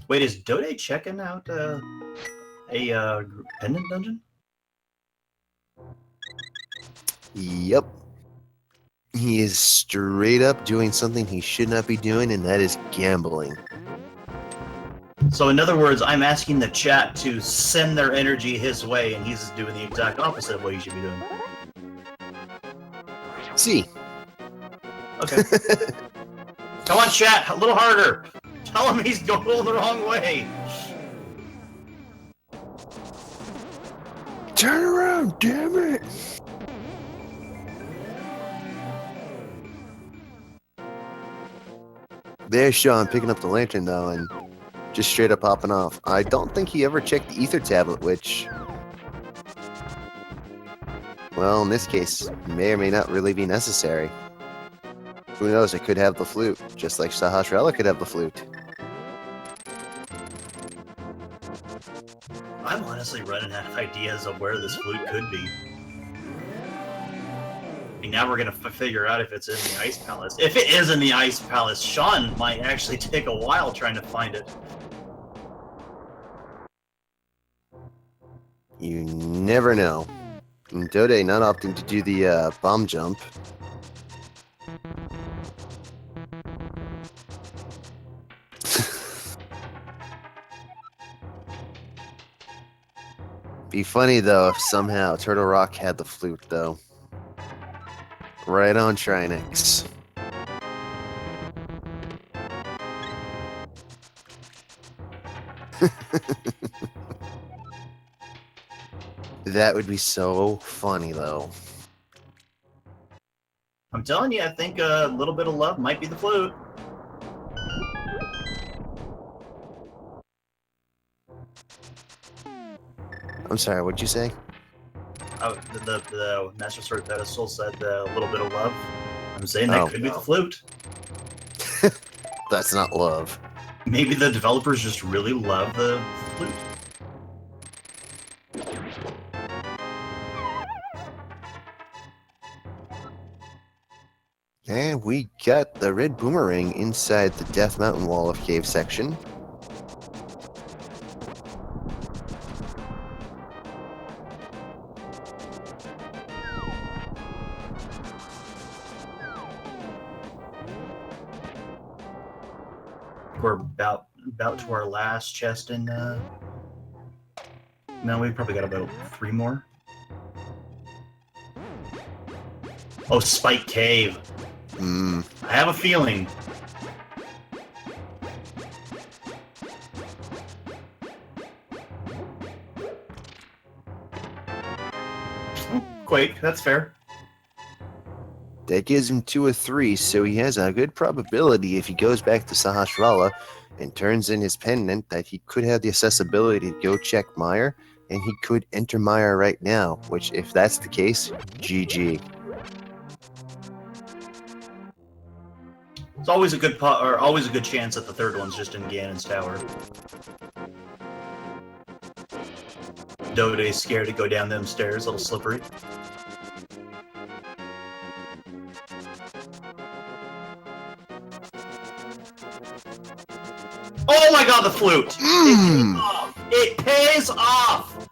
Wait, is Dode checking out a pendant dungeon? Yep. He is straight up doing something he should not be doing, and that is gambling. So in other words, I'm asking the chat to send their energy his way, and he's doing the exact opposite of what he should be doing. See. Okay. Come on, chat, a little harder. Tell him he's going the wrong way. Turn around, damn it! There's Sean picking up the lantern, though, and just straight up popping off. I don't think he ever checked the ether tablet, which, well, in this case, may or may not really be necessary. Who knows, it could have the flute, just like Sahasrara could have the flute. I'm honestly running out of ideas of where this flute could be. And now we're gonna figure out if it's in the Ice Palace. If it is in the Ice Palace, Sean might actually take a while trying to find it. You never know. And Dode not opting to do the bomb jump. Be funny though if somehow Turtle Rock had the flute though. Right on Trinix. That would be so funny though. I'm telling you, I think a little bit of love might be the flute. I'm sorry, what'd you say? Oh, the Master Sword pedestal said a little bit of love. I'm saying that could be the flute. That's not love. Maybe the developers just really love the flute. And we got the red boomerang inside the Death Mountain Wall of Cave section. We're about to our last chest in no, we've probably got about 3 more. Oh, Spike Cave. I have a feeling. Quake, that's fair. That gives him 2 or 3, so he has a good probability if he goes back to Sahasrara and turns in his pendant that he could have the accessibility to go check Meyer and he could enter Mire right now, which, if that's the case, GG. It's always a good always a good chance that the third one's just in Ganon's tower. Dode's scared to go down them stairs, a little slippery. Oh my god, the flute! It pays off!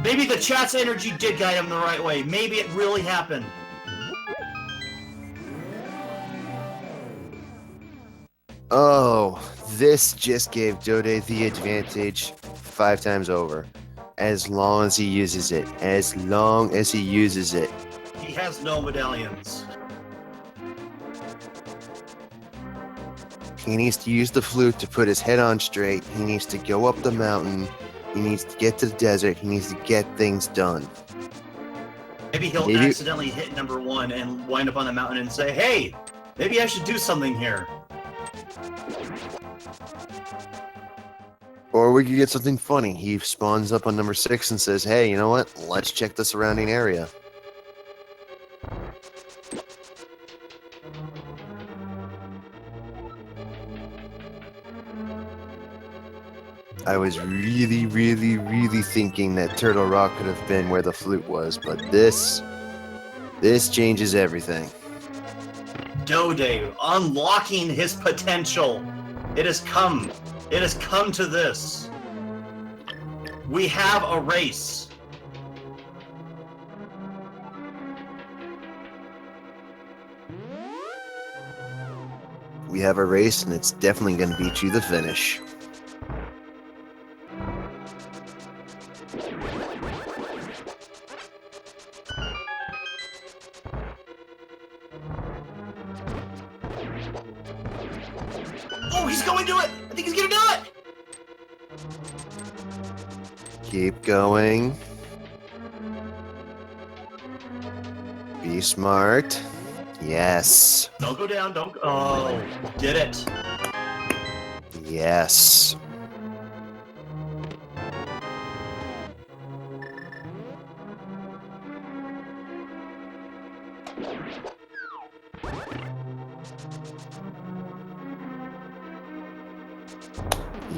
Maybe the chat's energy did guide him the right way. Maybe it really happened. Oh, this just gave Dode the advantage 5 times over. As long as he uses it. As long as he uses it. He has no medallions. He needs to use the flute to put his head on straight. He needs to go up the mountain. He needs to get to the desert. He needs to get things done. Maybe he'll accidentally hit number 1 and wind up on the mountain and say, hey, maybe I should do something here. Or we could get something funny. He spawns up on number 6 and says, hey, you know what? Let's check the surrounding area. I was really thinking that Turtle Rock could have been where the flute was, but this changes everything. Dode unlocking his potential. It has come. It has come to this. We have a race. We have a race, and it's definitely going to beat you to the finish. Oh, he's going to it! I think he's going to do it! Keep going. Be smart. Yes. Don't go down, don't go. Oh, did it. Yes.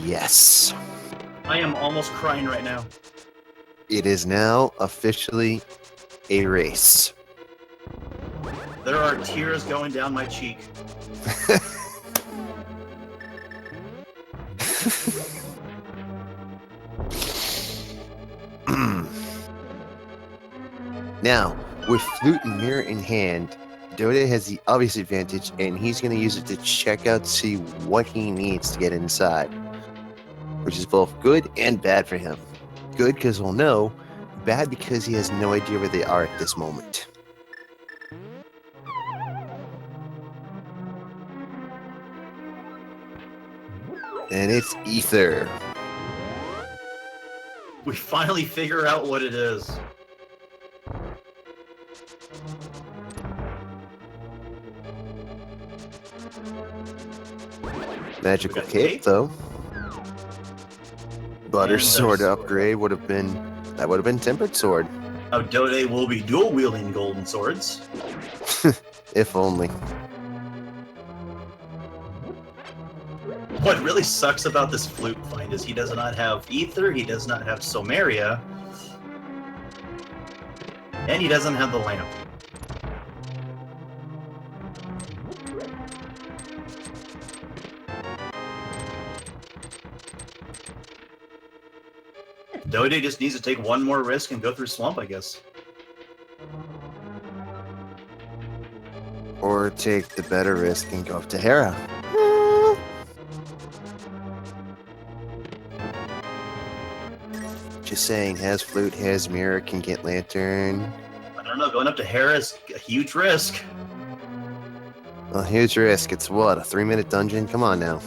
Yes. I am almost crying right now. It is now officially a race. There are tears going down my cheek. Now, with flute and mirror in hand, Dode has the obvious advantage, and he's going to use it to check out to see what he needs to get inside, which is both good and bad for him. Good because he'll know, bad because he has no idea where they are at this moment. And it's ether. We finally figure out what it is. Magical We got cape, cape. though. Butter And sword there's- upgrade would have been tempered sword, Now Dode will be dual wielding golden swords. if only. What really sucks about this flute find is he does not have ether, he does not have Somaria, and he doesn't have the lamp. Dode just needs to take one more risk and go through Swamp, I guess. Or take the better risk and go up to Hera. Just saying, has flute, has mirror, can get lantern. I don't know, going up to Hera is a huge risk. Well, huge risk. It's what, a 3-minute dungeon? Come on now.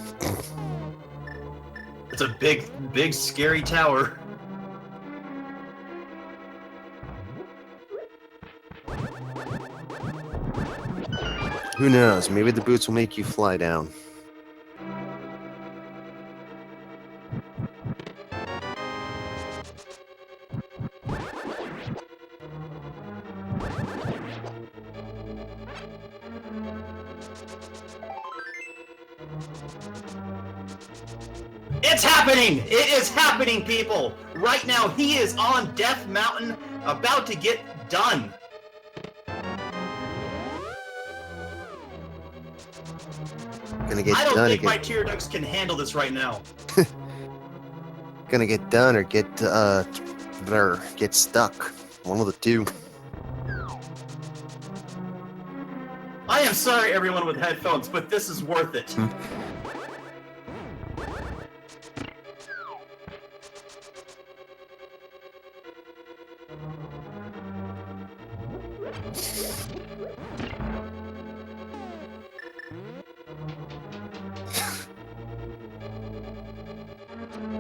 It's a big, scary tower. Who knows? Maybe the boots will make you fly down. It's happening! It is happening, people! Right now, he is on Death Mountain, about to get done. Gonna get I don't done think or my get tear ducts can handle this right now. gonna get done or get get stuck. One of the two. I am sorry, everyone with headphones, but this is worth it.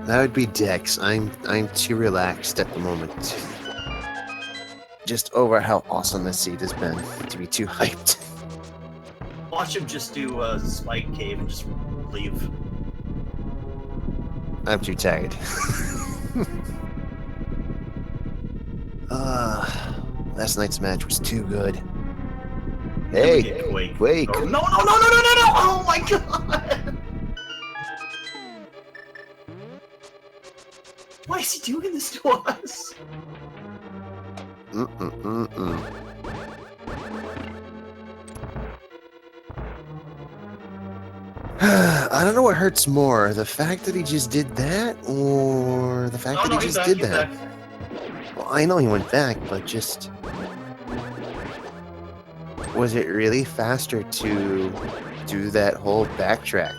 That would be Dex. I'm too relaxed at the moment. Just over how awesome this seat has been to be too hyped. Watch him just do a spike cave and just leave. I'm too tired. Last night's match was too good. Then we Hey, get Quake. Quake. Oh, no! Oh my god! Why is he doing this to us? I don't know what hurts more, the fact that he just did that, or the fact that he he's just back, did he's that. back. Well, I know he went back, but just... Was it really faster to do that whole backtrack?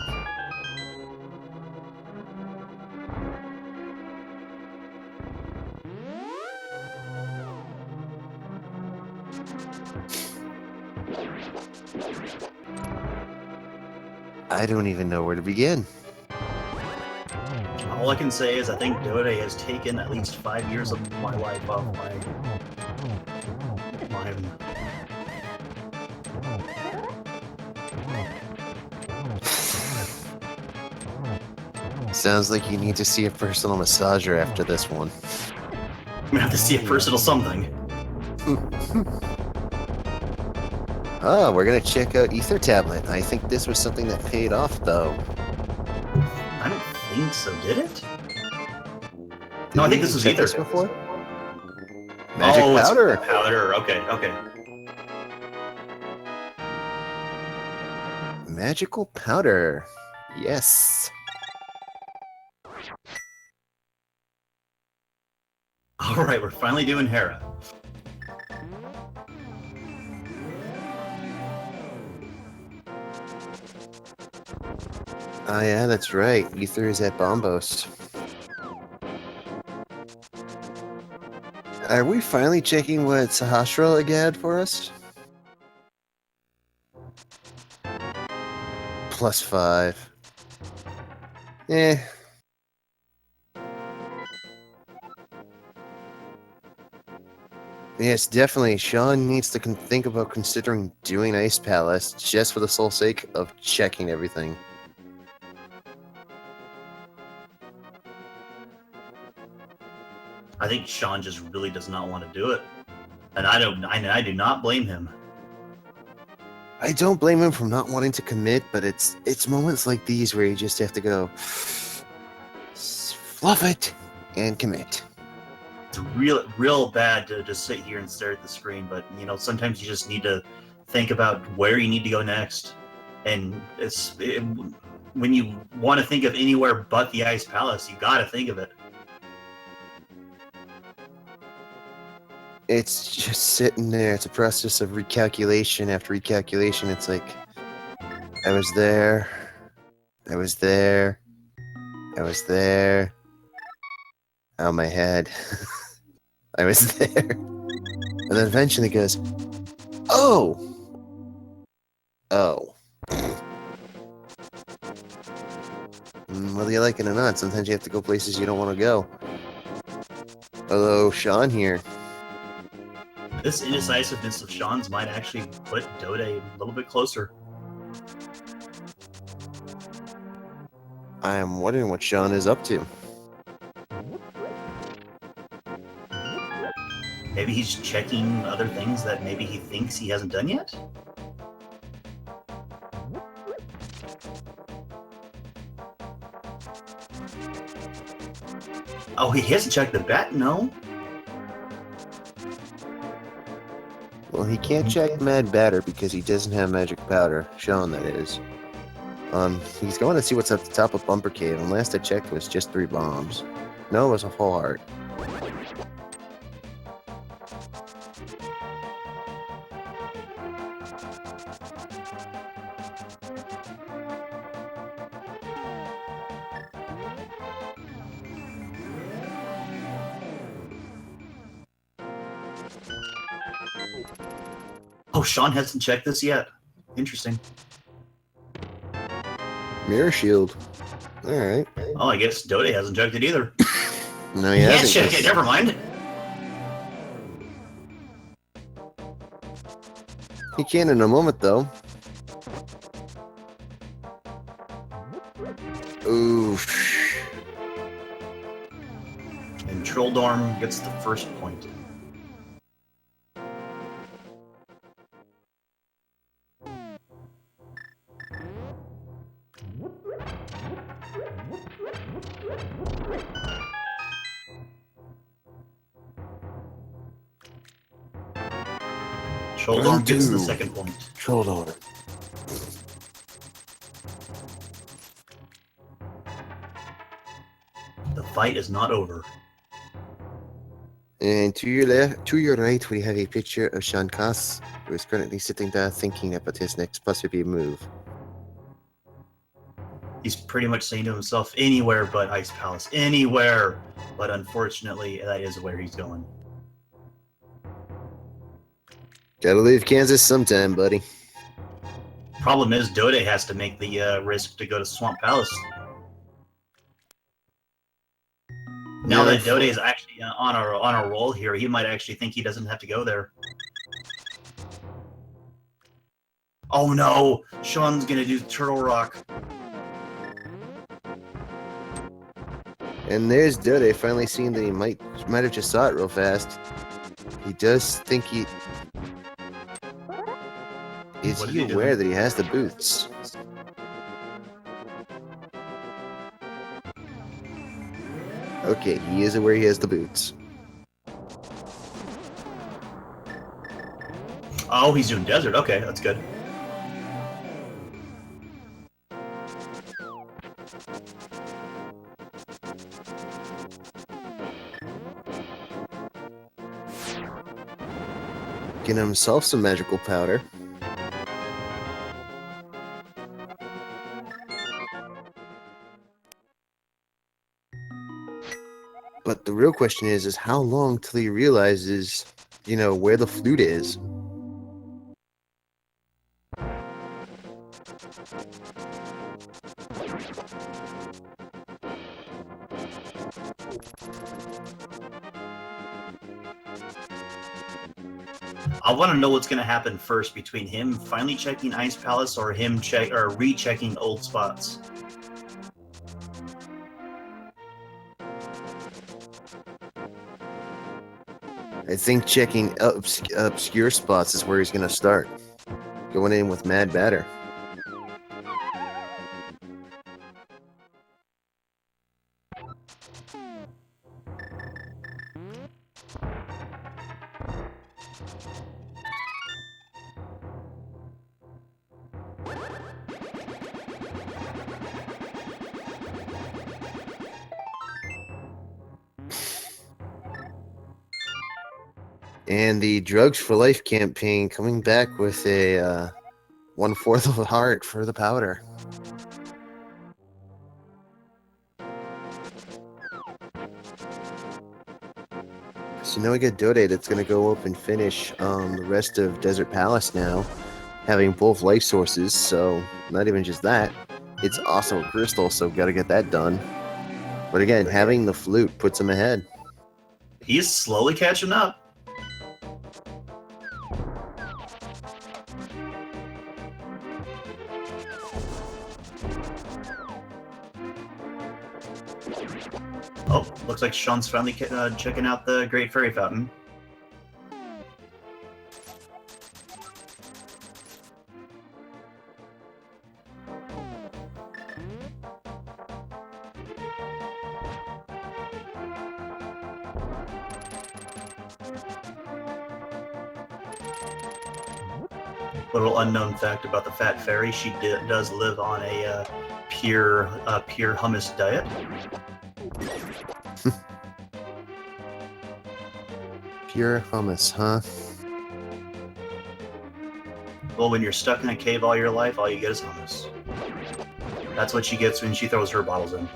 I don't even know where to begin. All I can say is I think Dode has taken at least 5 years of my life off my Sounds like you need to see a personal massager after this one. I'm gonna have to see a personal something. Oh, we're gonna check out Ether Tablet. I think this was something that paid off, though. I don't think so, did it? Did No, I we think this was check Ether. this before. Magic it's powder. Powder, okay. Magical powder. Yes. Alright, we're finally doing Hera. Oh yeah, that's right. Ether is at Bombos. Are we finally checking what Sahasra had for us? +5. Eh. Yes, definitely. Sean needs to think about considering doing Ice Palace just for the sole sake of checking everything. I think Sean just really does not want to do it. And I do not blame him. I don't blame him for not wanting to commit, but it's moments like these where you just have to go fluff it and commit. It's real bad to just sit here and stare at the screen, but sometimes you just need to think about where you need to go next. And when you want to think of anywhere but the Ice Palace, you gotta think of it. It's just sitting there. It's a process of recalculation after recalculation. It's like, I was there. I was there. I was there. Oh, my head. I was there. And then eventually it goes, oh! Oh. Whether you like it or not, sometimes you have to go places you don't want to go. Hello, Sean here. This indecisiveness of Sean's might actually put Dode a little bit closer. I am wondering what Sean is up to. Maybe he's checking other things that maybe he thinks he hasn't done yet? Oh, he hasn't checked the bet? No? Well, he can't check Mad Batter because he doesn't have Magic Powder. Sean, that is. He's going to see what's at the top of Bumper Cave, and last I checked it was just 3 bombs. No, it was a full heart. Oh, Sean hasn't checked this yet. Interesting. Mirror Shield. Alright. Oh, I guess Dode hasn't checked it either. No, he He hasn't. has checked it, never mind. He can in a moment, though. Oof. And Trolldorm gets the first point. Trolldorm gets the second point. Trolldorm. The fight is not over. And to your left, to your right, we have a picture of SeanCass, who is currently sitting there thinking about his next possible move. He's pretty much saying to himself, anywhere but Ice Palace, anywhere. But unfortunately, that is where he's going. Gotta leave Kansas sometime, buddy. Problem is, Dode has to make the risk to go to Swamp Palace. Now that Dode is actually on a roll here, he might actually think he doesn't have to go there. Oh no! Sean's gonna do Turtle Rock. And there's Dode finally seeing that he might have just saw it real fast. He does think he... Is What is he he aware doing? that he has the boots? Okay, he is aware he has the boots. Oh, he's doing Desert. Okay, that's good. Getting himself some magical powder. But the real question is how long till he realizes, where the flute is? I want to know what's going to happen first between him finally checking Ice Palace or him rechecking old spots. I think checking obscure spots is where he's going to start. Going in with Mad Batter. And the Drugs for Life campaign coming back with a 1/4 of a heart for the powder. So now we get Dode that's going to go up and finish the rest of Desert Palace now, having both life sources. So not even just that, it's also a crystal, so got to get that done. But again, having the flute puts him ahead. He's slowly catching up. Oh, looks like Sean's finally checking out the Great Fairy Fountain. Little unknown fact about the fat fairy: she does live on a pure hummus diet. Pure hummus, huh? Well, when you're stuck in a cave all your life, all you get is hummus. That's what she gets when she throws her bottles in.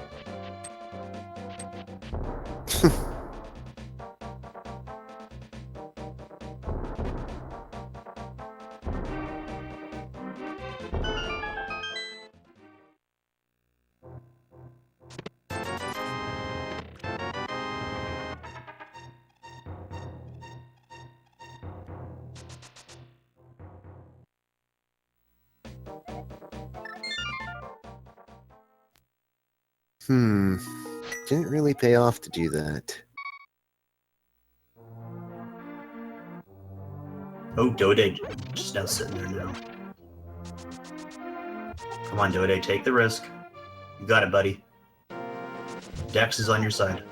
Didn't really pay off to do that. Oh, Dode just now sitting there now. Come on, Dode, take the risk. You got it, buddy. Dex is on your side.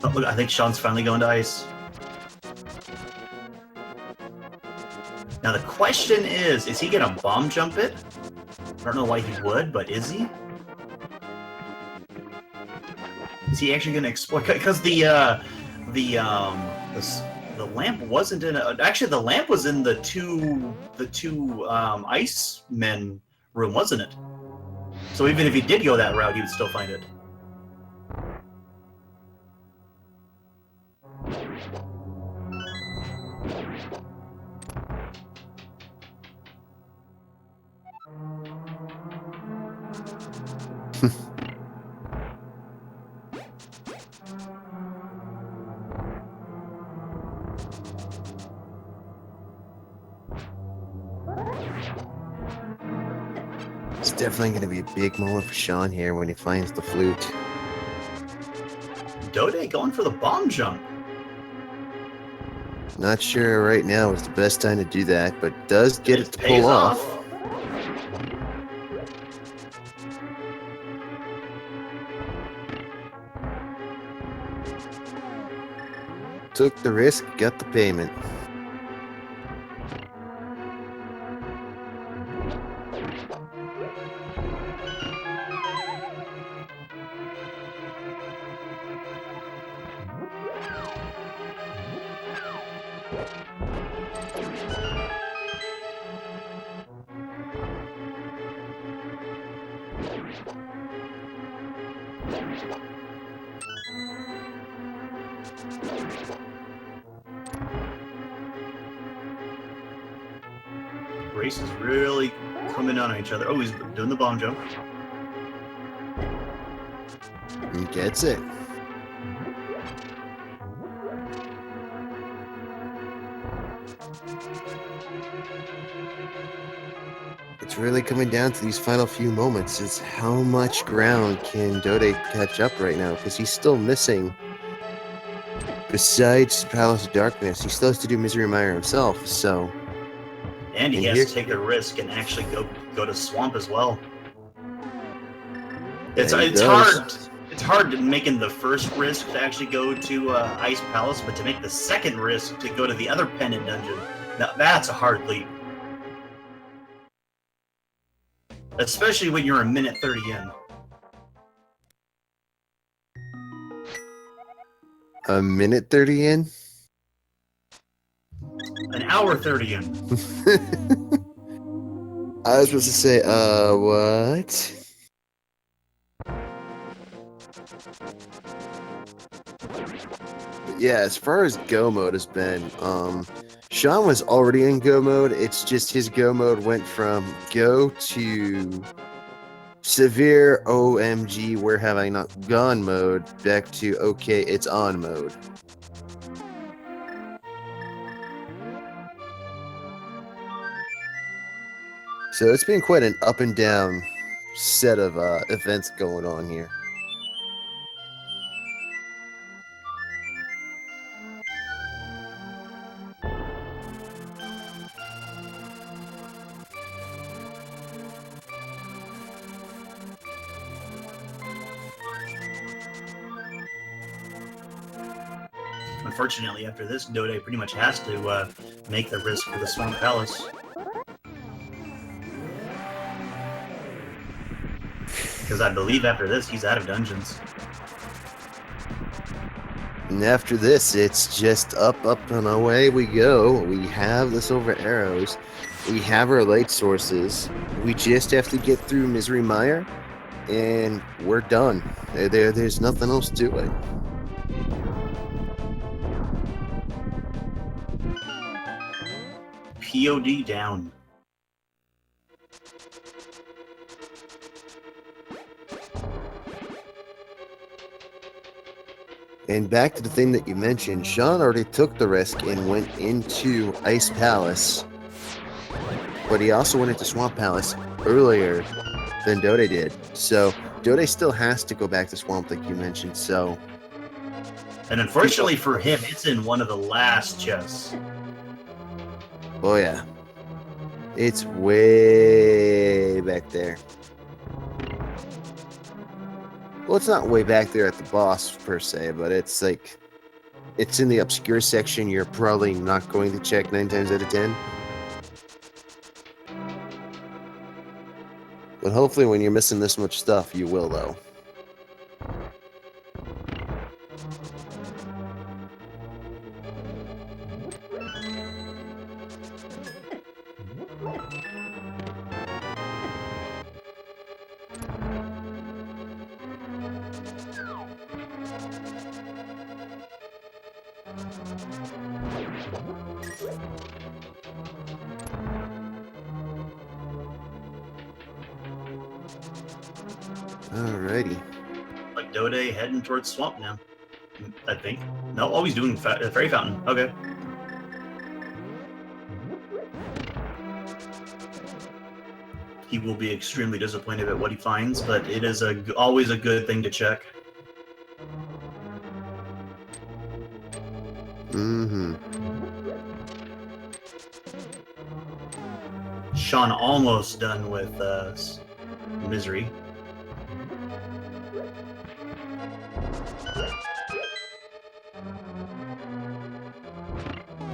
Oh, look, I think Sean's finally going to ice. Now the question is he gonna bomb jump it? I don't know why he would, but is he? Is he actually gonna exploit? Because the lamp wasn't in. Actually, the lamp was in the two ice men room, wasn't it? So even if he did go that route, he would still find it. It's definitely going to be a big moment for Sean here when he finds the flute. Dode going for the bomb jump. Not sure right now is the best time to do that, but does get it to pays pull off. Took the risk, got the payment. Race is really coming on each other. Oh, he's doing the bomb jump. He gets it. It's really coming down to these final few moments. Is how much ground can Dode catch up right now? Because he's still missing. Besides Palace of Darkness, he still has to do Misery Mire himself, so... And he And has to take the risk and actually go to Swamp as well. It's hard. It's hard making the first risk to actually go to Ice Palace, but to make the second risk to go to the other Pendant dungeon, now that's a hard leap. Especially when you're a minute 30 in. A minute 30 in? An hour 30 in. I was supposed to say, what? But yeah, as far as go mode has been, Sean was already in go mode. It's just his go mode went from go to severe OMG, where have I not gone mode back to okay, it's on mode. So it's been quite an up and down set of events going on here. Unfortunately, after this, Dode pretty much has to make the risk for the Swamp Palace. Because I believe after this, he's out of dungeons. And after this, it's just up, and away we go. We have the silver arrows. We have our light sources. We just have to get through Misery Mire, and we're done. There's nothing else to it. POD down. And back to the thing that you mentioned, Sean already took the risk and went into Ice Palace. But he also went into Swamp Palace earlier than Dode did. So Dode still has to go back to Swamp like you mentioned, so... And unfortunately for him, it's in one of the last chests. Oh yeah. It's way back there. Well, it's not way back there at the boss, per se, but it's like... It's in the obscure section you're probably not going to check 9 times out of 10. But hopefully when you're missing this much stuff, you will, though. Alrighty. Like Dode heading towards Swamp now, I think. No, oh, he's doing Fairy Fountain. Okay. He will be extremely disappointed at what he finds, but it is always a good thing to check. Mm-hmm. Sean almost done with Misery.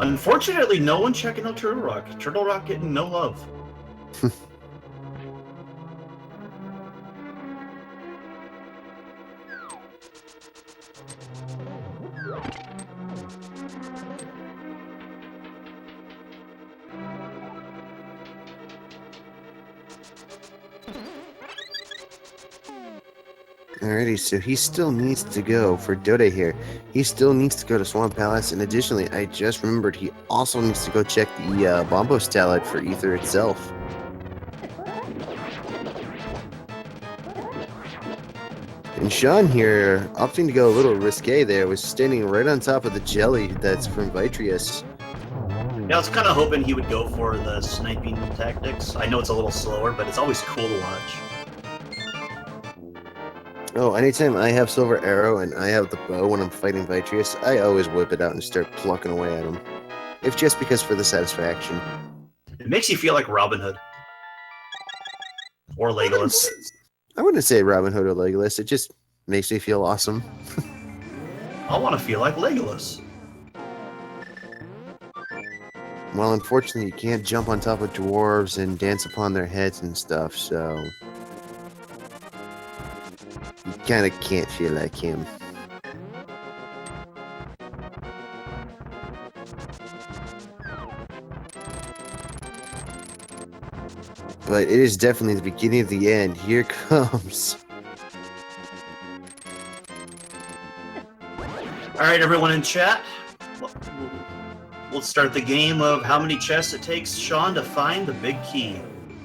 Unfortunately, no one checking out Turtle Rock. Turtle Rock getting no love. Alrighty, so he still needs to go for Dode here. He still needs to go to Swamp Palace, and additionally, I just remembered he also needs to go check the Bombos talent for Ether itself. And Sean here, opting to go a little risque there, was standing right on top of the jelly that's from Vitreous. Yeah, I was kind of hoping he would go for the sniping tactics. I know it's a little slower, but it's always cool to watch. Oh, anytime I have Silver Arrow and I have the bow when I'm fighting Vitreous, I always whip it out and start plucking away at him. If just because for the satisfaction. It makes you feel like Robin Hood. Or Legolas. I wouldn't say Robin Hood or Legolas, it just makes me feel awesome. I want to feel like Legolas. Well, unfortunately, you can't jump on top of dwarves and dance upon their heads and stuff, so... You kind of can't feel like him. But it is definitely the beginning of the end. Here comes... Alright, everyone in chat. We'll start the game of how many chests it takes Sean to find the big key.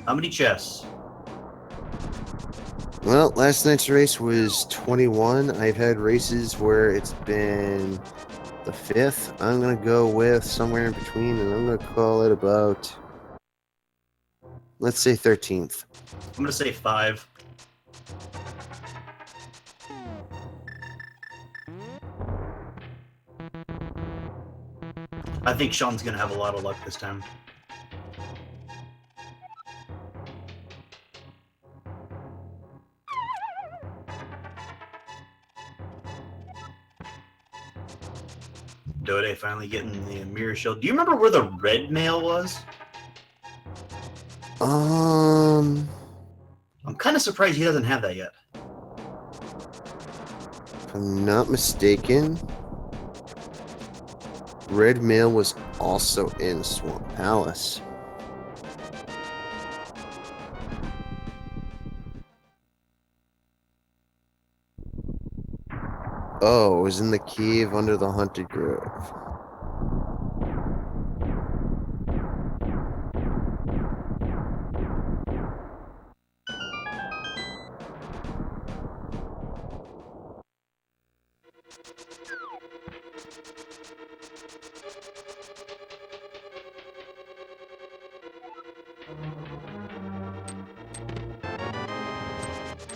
How many chests? Well, last night's race was 21. I've had races where it's been the 5th. I'm going to go with somewhere in between, and I'm going to call it about, let's say 13th. I'm going to say 5. I think Sean's going to have a lot of luck this time. Dode finally getting the mirror shield. Do you remember where the red mail was? Um, I'm kind of surprised he doesn't have that yet. if I'm not mistaken, Red Mail was also in Swamp Palace. Oh, it was in the cave under the Haunted Grove.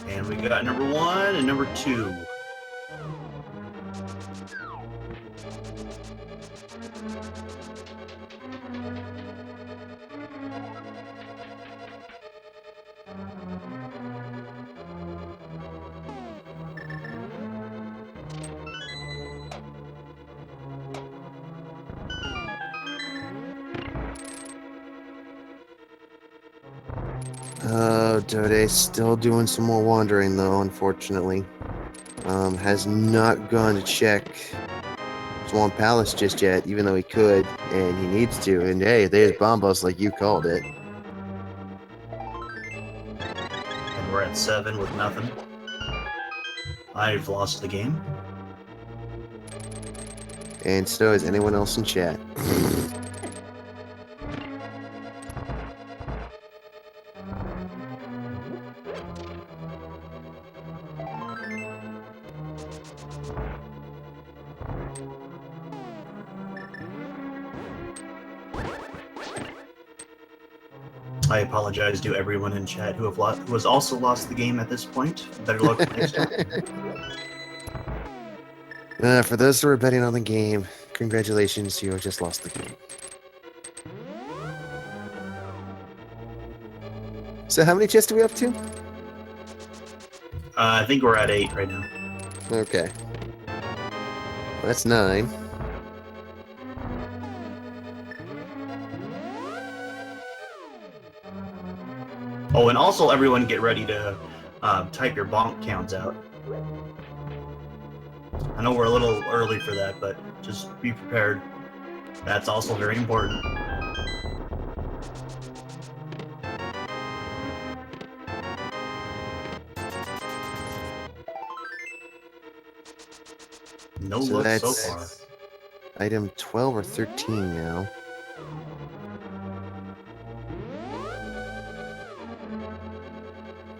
And we got number 1 and number 2. Dode's still doing some more wandering though, unfortunately. Has not gone to check Swamp Palace just yet, even though he could, and he needs to. And hey, there's Bombos like you called it. And we're at 7 with nothing. I've lost the game. And so is anyone else in chat. I apologize to everyone in chat who has also lost the game at this point. Better luck next time. For those who are betting on the game, congratulations, you have just lost the game. So how many chests are we up to? I think we're at 8 right now. Okay. That's 9. Oh, and also everyone get ready to type your bonk counts out. I know we're a little early for that, but just be prepared. That's also very important. No So luck so that's far. item 12 or 13 now.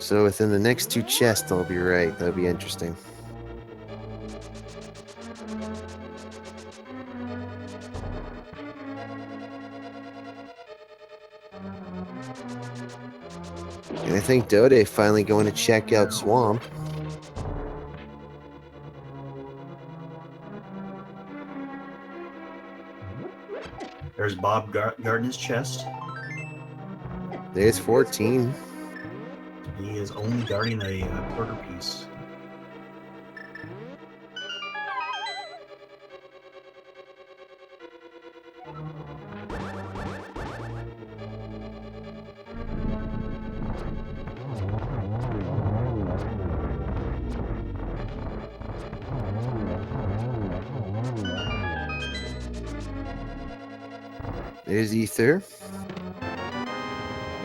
So within the next 2 chests, I'll be right. That'll be interesting. And I think Dode finally going to check out Swamp. There's Bob guarding his chest. There's 14. He is only guarding a quarter piece. There's Ether.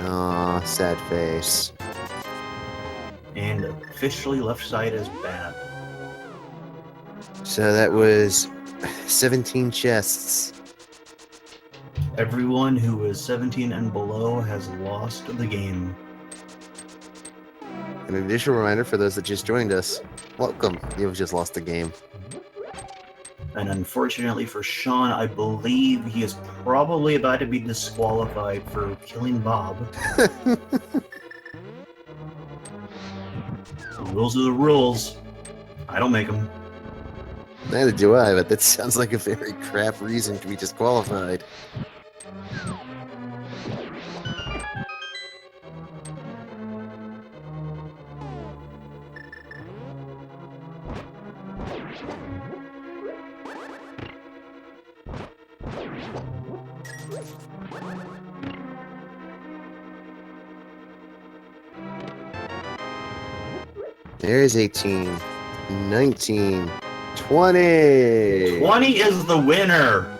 Aw, sad face. And officially left side is bad. So that was 17 chests. Everyone who is 17 and below has lost the game. An additional reminder for those that just joined us. Welcome. You've just lost the game. And unfortunately for Sean, I believe he is probably about to be disqualified for killing Bob. The rules are the rules. I don't make them. Neither do I, but that sounds like a very crap reason to be disqualified. There's 18, 19, 20. 20 is the winner.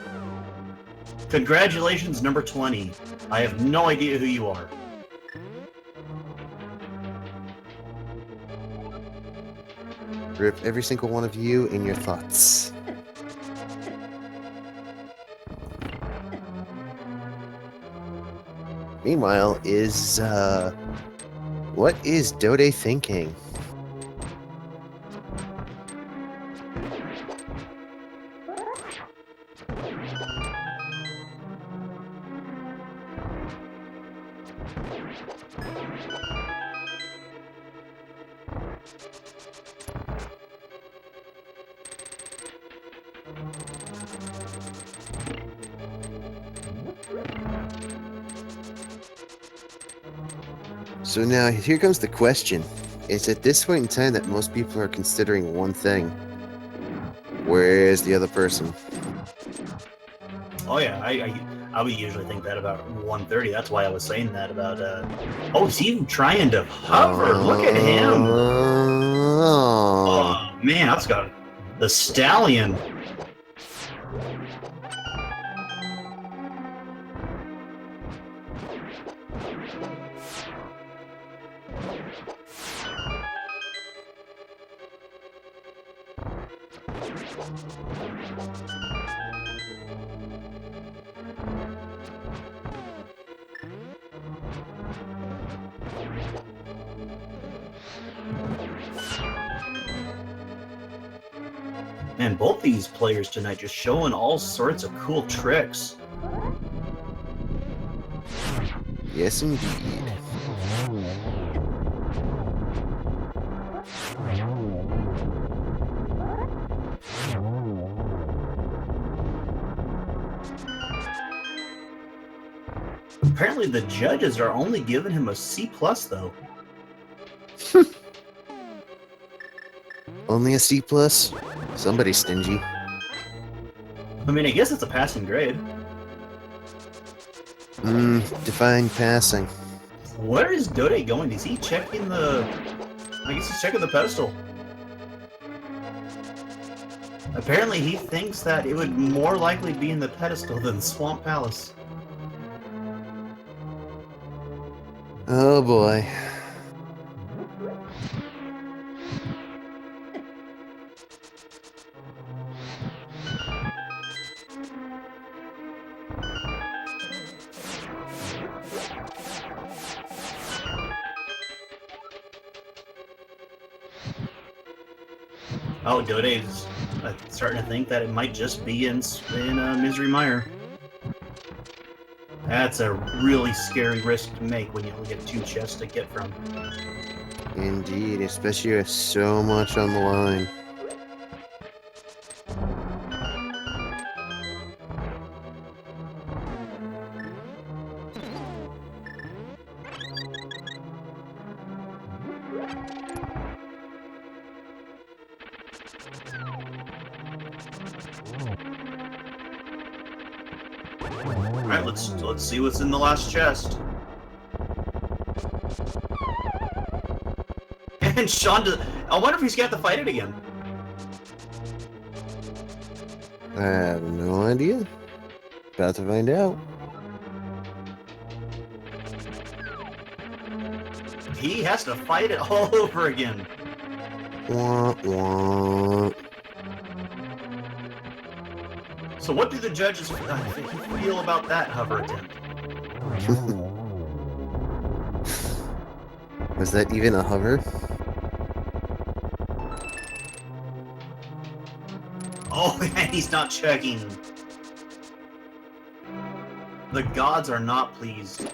Congratulations, number 20. I have no idea who you are. Rip every single one of you in your thoughts. Meanwhile, what is Dode thinking? So now, here comes the question. It's at this point in time that most people are considering one thing. Where's the other person? Oh yeah, I would usually think that about 1:30. That's why I was saying that about. Oh, is he even trying to hover? Look at him! Oh man, that's got the stallion. Man, both these players tonight just showing all sorts of cool tricks. Yes, indeed. Apparently the judges are only giving him a C+ though. Only a C+? Somebody's stingy. I mean, I guess it's a passing grade. Define passing. Where is Dode going? Is he checking the... I guess he's checking the pedestal. Apparently he thinks that it would more likely be in the pedestal than Swamp Palace. Oh boy. Oh, Dode's starting to think that it might just be in Misery Mire. That's a really scary risk to make when you only get 2 chests to get from. Indeed, especially with so much on the line. Alright, let's see what's in the last chest. And Sean does... I wonder if he's got to fight it again. I have no idea. About to find out. He has to fight it all over again. Wah, wah. So what do the judges feel about that hover attempt? Was that even a hover? Oh, and he's not checking. The gods are not pleased.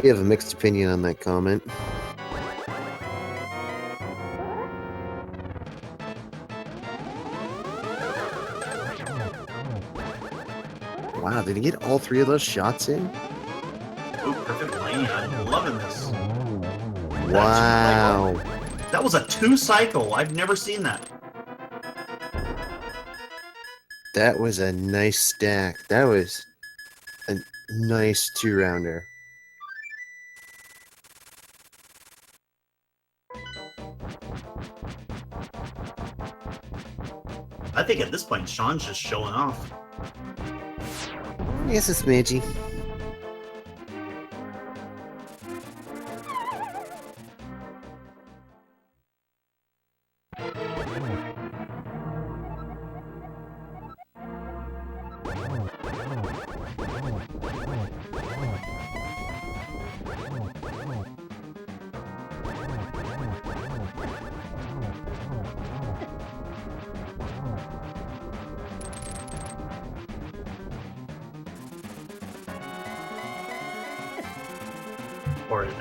We have a mixed opinion on that comment. Wow, did he get all 3 of those shots in? Ooh, perfect lane. I'm loving this. Wow. That was a 2 cycle. I've never seen that. That was a nice stack. That was a nice 2-rounder. I think at this point, Sean's just showing off. Yes, it's Midgie.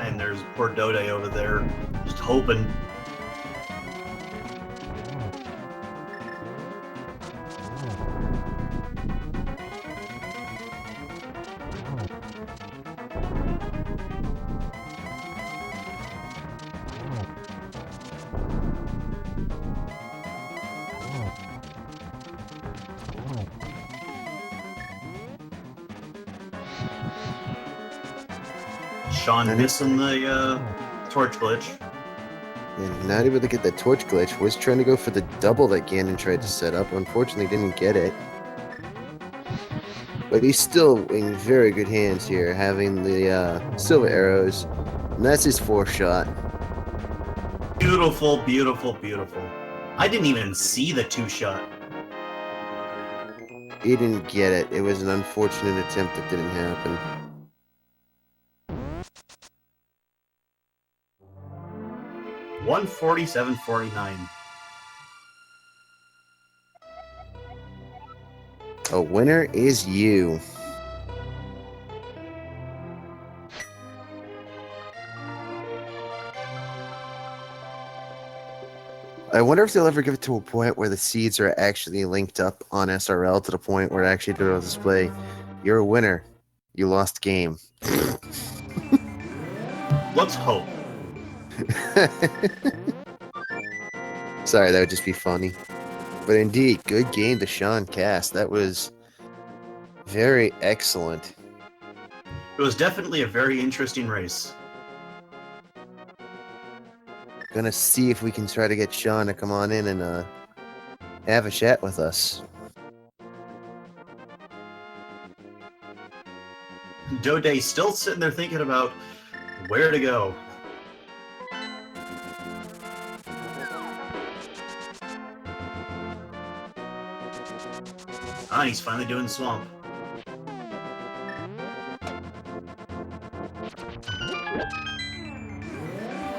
And there's poor Dode over there, just hoping. Sean missing the torch glitch. And not able to get the torch glitch. Was trying to go for the double that Ganon tried to set up. Unfortunately, didn't get it. But he's still in very good hands here, having the silver arrows. And that's his 4th shot. Beautiful, beautiful, beautiful. I didn't even see the 2-shot. He didn't get it. It was an unfortunate attempt that didn't happen. $147.49. A winner is you. I wonder if they'll ever get to a point where the seeds are actually linked up on SRL to the point where it actually does display, you're a winner. You lost game. Let's hope. Sorry, that would just be funny. But indeed, good game to SeanCass. That was very excellent. It was definitely a very interesting race. Gonna see if we can try to get Sean to come on in and have a chat with us. Dode still sitting there thinking about where to go. Ah, he's finally doing swamp.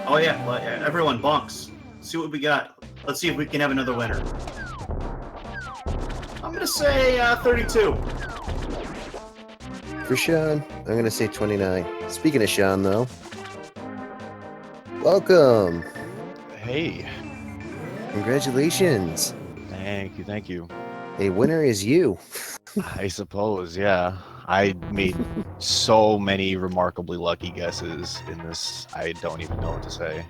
Oh yeah, well, everyone bonks. See what we got. Let's see if we can have another winner. I'm gonna say 32. For Sean, I'm gonna say 29. Speaking of Sean, though, welcome. Hey, Congratulations. thank you. A winner is you. I suppose, yeah. I made so many remarkably lucky guesses in this, I don't even know what to say.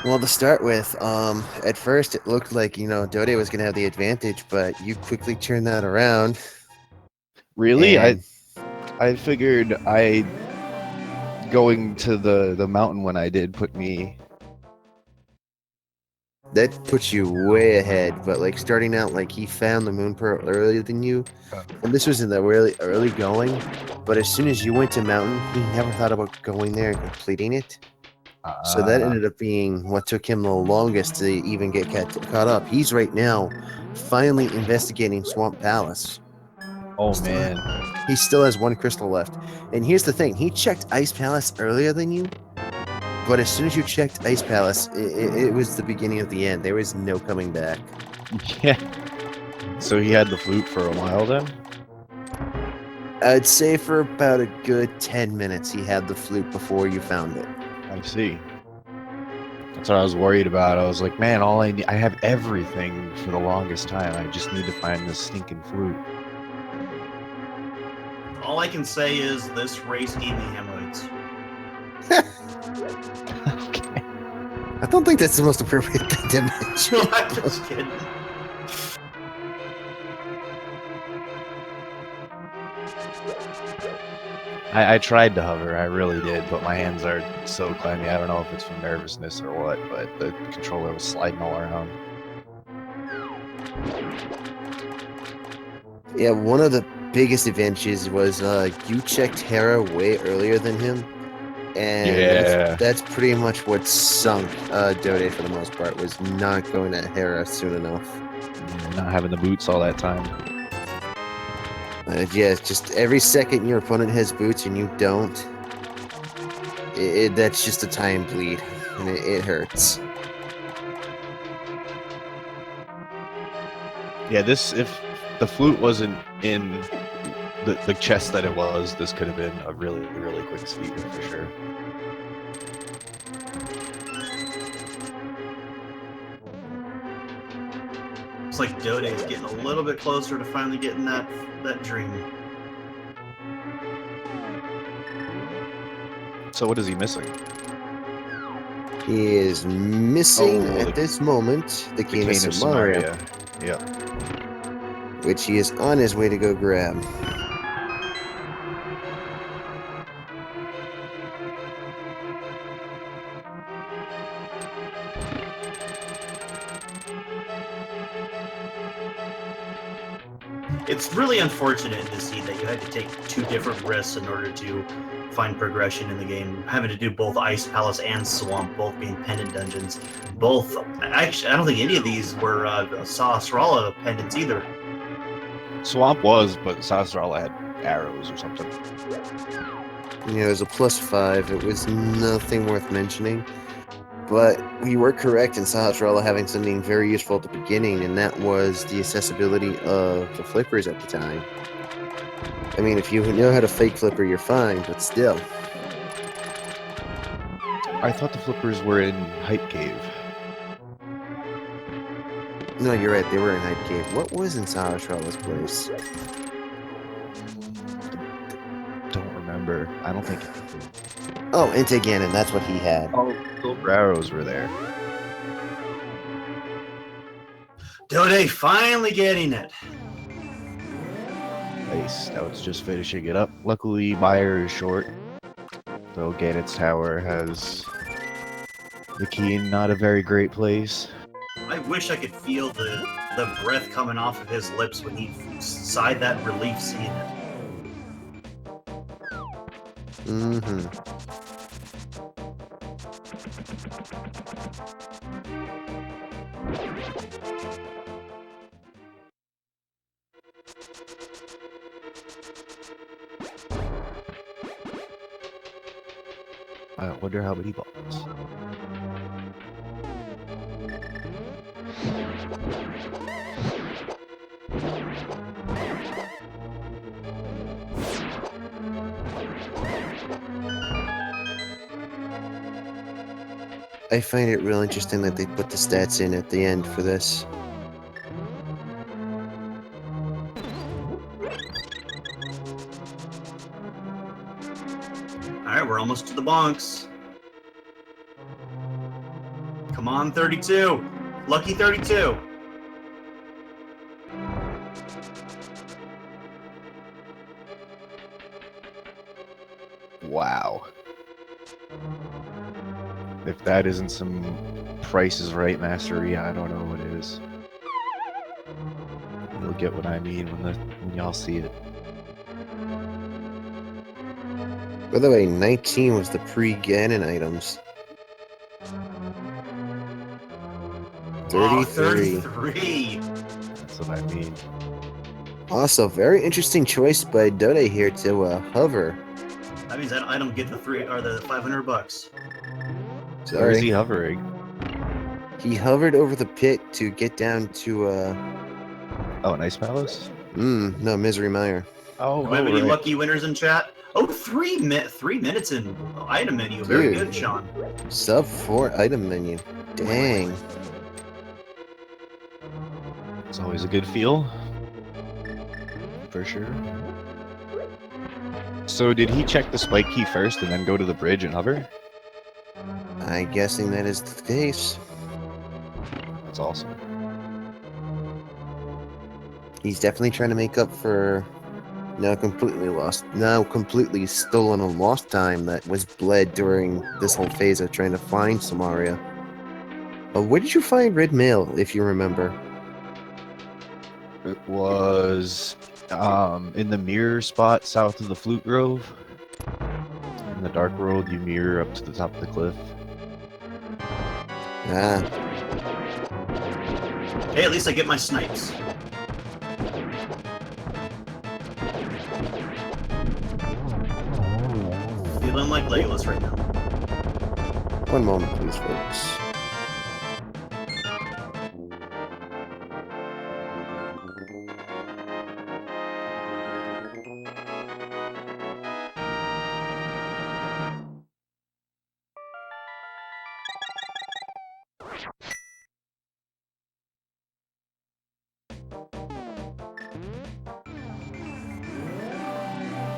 Well, to start with, at first it looked like, Dode was going to have the advantage, but you quickly turned that around. Really? And I figured going to the mountain when I did put me... that puts you way ahead, but like starting out, like he found the moon pearl earlier than you, and this was in the really early going, but as soon as you went to mountain, he never thought about going there and completing it. So that ended up being what took him the longest to even get caught up. He's right now finally investigating Swamp Palace. Oh man. He still has 1 crystal left. And here's the thing, he checked Ice Palace earlier than you, but as soon as you checked Ice Palace, it was the beginning of the end. There was no coming back. Yeah. So he had the flute for a while then? I'd say for about a good 10 minutes he had the flute before you found it. I see. That's what I was worried about. I was like, man, I have everything for the longest time. I just need to find this stinking flute. All I can say is this race gave me hemorrhoids. Okay. I don't think that's the most appropriate thing to mention. I'm just kidding. I tried to hover, I really did, but my hands are so clammy. I don't know if it's from nervousness or what, but the controller was sliding all around. Yeah, one of the biggest advantages was you checked Hera way earlier than him, and Yeah. that's pretty much what sunk Dode for the most part, was not going to Hera soon enough. Not having the boots all that time. Yeah, it's just every second your opponent has boots and you don't, that's just a time bleed, and it hurts. Yeah, this, if the flute wasn't in the chest that it was, this could have been a really, really quick speed for sure. Looks like Dode is getting a little bit closer to finally getting that dream. So what is he missing? He is missing Oh, at this moment the Cane of Cane of Samaria, Samaria. Yep. which he is on his way to go grab. It's really unfortunate to see that you had to take two different risks in order to find progression in the game. Having to do both Ice Palace and Swamp, both being pendant dungeons. Both, actually, I don't think any of these were Sahasrara pendants either. Swamp was, but Sahasrara had arrows or something. Yeah, it was a +5. It was nothing worth mentioning. But we were correct in Sahasrara having something very useful at the beginning, and that was the accessibility of the flippers at the time. I mean, if you know how to fake flipper, you're fine, but still. I thought the flippers were in Hype Cave. No, you're right, they were in Hype Cave. What was in Sahasrara's place? Don't remember. I don't think. Oh, into Ganon, that's what he had. Oh, silver arrows were there. Dode finally getting it. Nice. Now it's just finishing it up. Luckily, Meyer is short. So Ganon's tower has the key in not a very great place. I wish I could feel the breath coming off of his lips when he sighed that relief seeing it. Mm-hmm. I wonder how many balls. I find it real interesting that they put the stats in at the end for this. Alright, we're almost to the bonks. Come on, 32. Lucky 32. Wow. If that isn't some Price is Right mastery, I don't know what is. You'll get what I mean when y'all see it. By the way, 19 was the pre-Ganon items. 33. Oh, 33. That's what I mean. Also, very interesting choice by Dode here to hover. That means I don't get the $500. Where Sorry. is he hovering? He hovered over the pit to get down to Oh, Nice Palace? no, Misery Mire. Oh, Do we have any right. lucky winners in chat? Oh, 3 minutes in item menu. Very Dude. good, Sean. Sub 4 item menu. Dang. It's always a good feel. For sure. So did he check the spike key first and then go to the bridge and hover? I'm guessing that is the case. That's awesome. He's definitely trying to make up for Now completely lost. Now completely stolen and lost time that was bled during this whole phase of trying to find Samaria. Where did you find Red Mail, if you remember? It was in the mirror spot south of the Flute Grove. In the Dark World, you mirror up to the top of the cliff. Ah, Hey, at least I get my snipes. Feeling like Legolas right now. one moment, please, folks.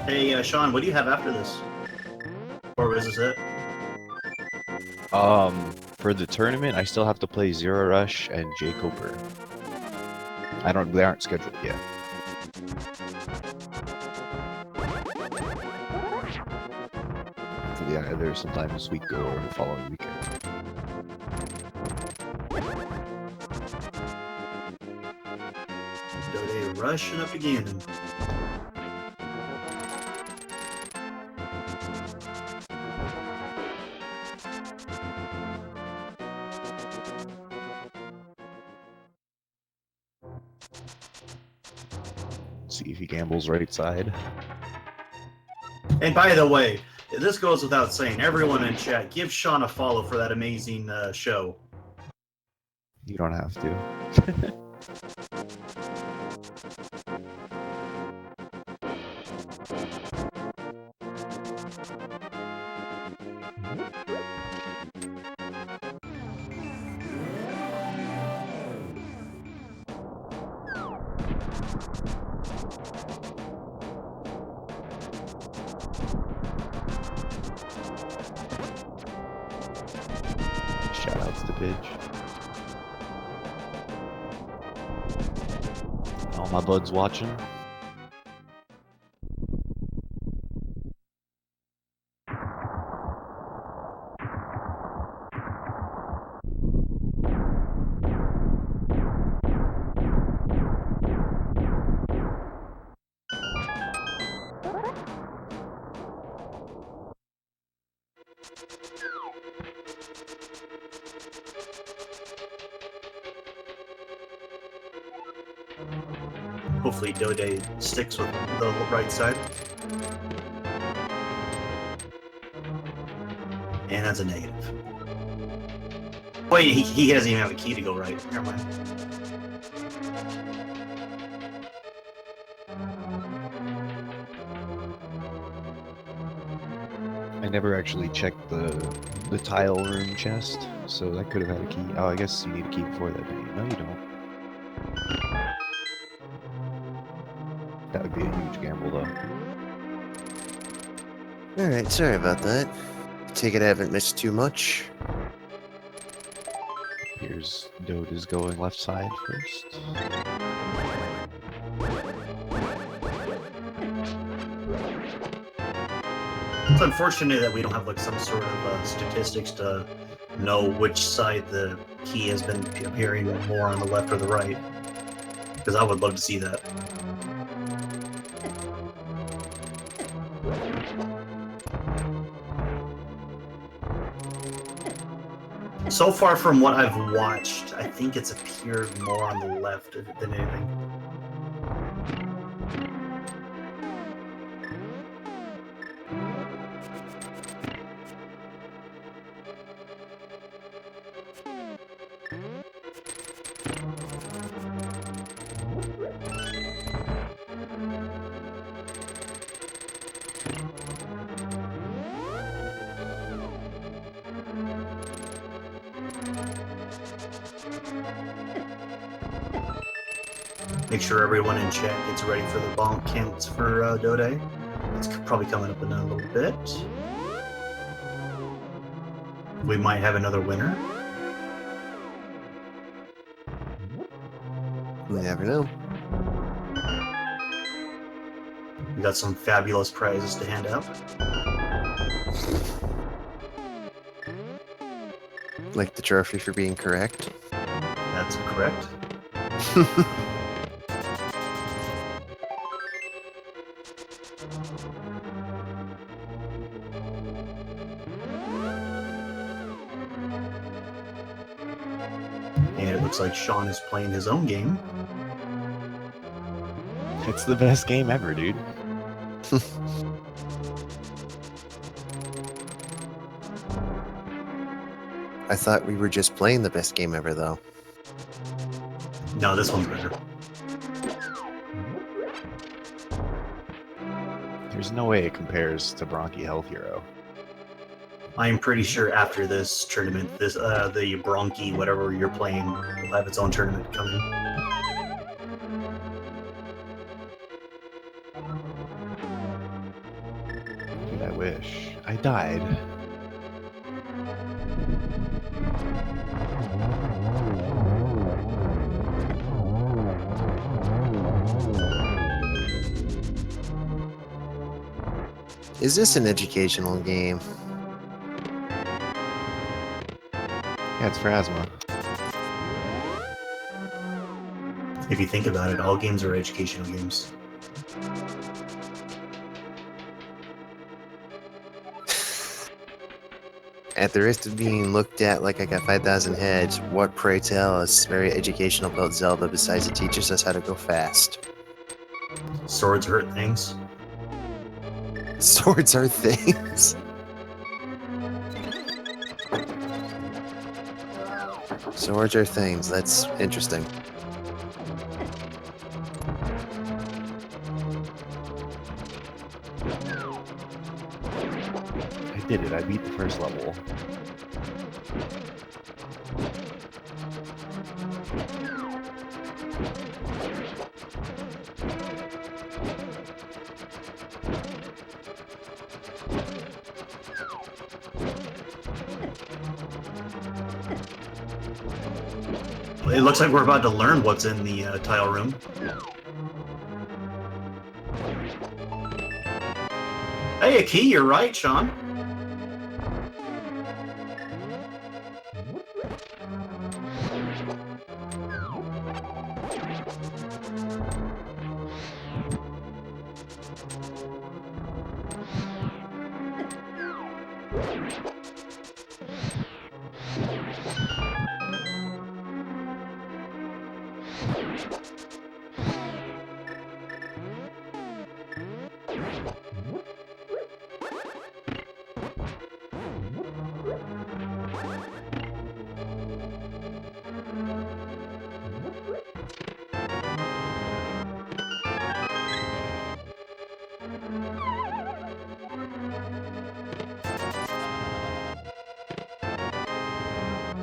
Hey, Sean, what do you have after this? Or is this it? For the tournament, I still have to play Zero Rush and Jay Cooper. They aren't scheduled yet. So yeah, either sometime this week or the following weekend. DoDe rushing up to Ganon. See if he gambles right side. And by the way, this goes without saying, everyone in chat, give Sean a follow for that amazing show. You don't have to. Shoutouts to Bidge. All my buds watching. Hopefully DoDe sticks with the right side. And that's a negative. Wait, he doesn't even have a key to go right. Never mind. I never actually checked the tile room chest, so that could have had a key. Oh, I guess you need a key before that, don't you? No, you don't. That would be a huge gamble, though. Alright, sorry about that. Take it I haven't missed too much. Here's Dode is going left side first. It's unfortunate that we don't have like some sort of statistics to know which side the key has been appearing more on the left or the right. Because I would love to see that. So far from what I've watched, I think it's appeared more on the left than anything. Make sure everyone in chat gets ready for the bonk counts for DoDe. It's probably coming up in a little bit. We might have another winner. You never know. We got some fabulous prizes to hand out. Like the trophy for being correct. That's correct. And it looks like Sean is playing his own game. It's the best game ever, dude. I thought we were just playing the best game ever, though. No, this one's better. There's no way it compares to Bronchi Health Hero. I'm pretty sure after this tournament, the Bronchi, whatever you're playing, will have its own tournament coming. Dude, I wish. I died. Is this an educational game? Yeah, it's for asthma. If you think about it, all games are educational games. At the risk of being looked at like I got 5,000 heads, what, pray tell, is very educational about Zelda besides it teaches us how to go fast? Swords hurt things. Swords are things. Swords are things. That's interesting. I did it. I beat the first level. It looks like we're about to learn what's in the tile room. Hey, a key, you're right, Sean.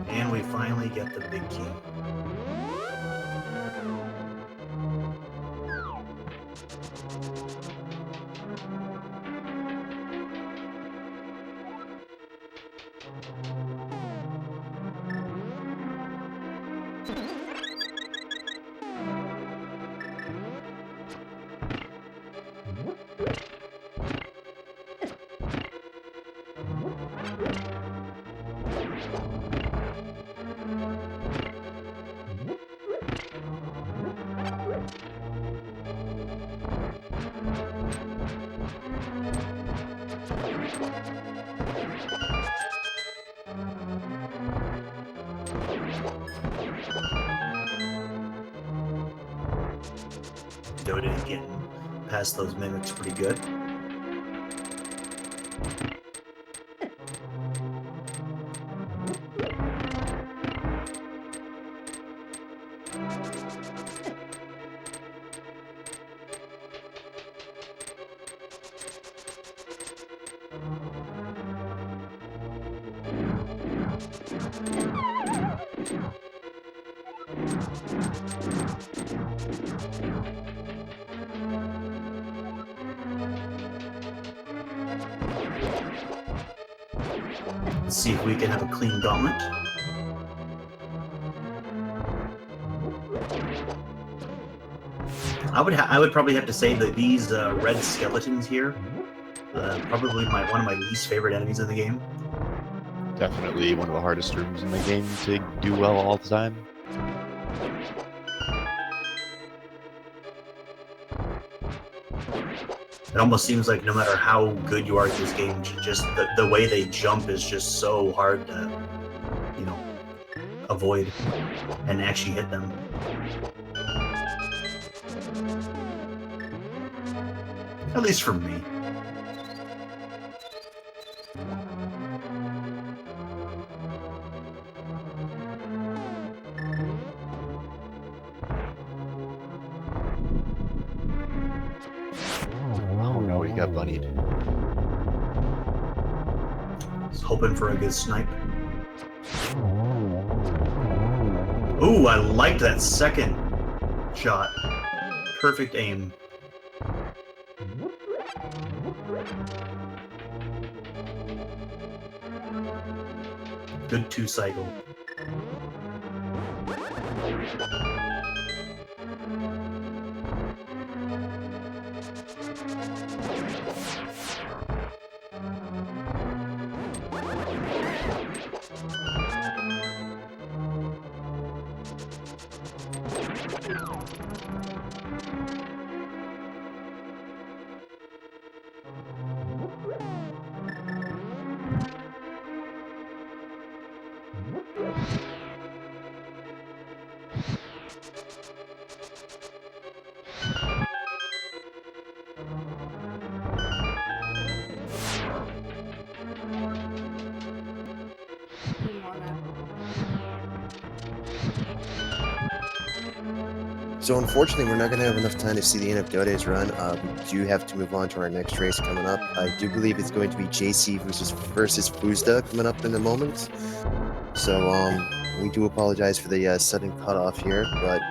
And we finally get the big key. DoDe getting past those mimics pretty good. Let's see if we can have a clean gauntlet. I would probably have to say that these red skeletons here, probably one of my least favorite enemies in the game. Definitely one of the hardest rooms in the game to do well all the time. It almost seems like no matter how good you are at this game, just the way they jump is just so hard to, you know, avoid and actually hit them. At least for me. Oh no, he got bunnied. Just hoping for a good snipe. Ooh, I liked that second shot. Perfect aim. Good 2-cycle. So unfortunately, we're not going to have enough time to see the end of Dode's run. We do have to move on to our next race coming up. I do believe it's going to be JC versus Fuzda coming up in a moment. So we do apologize for the sudden cutoff here, but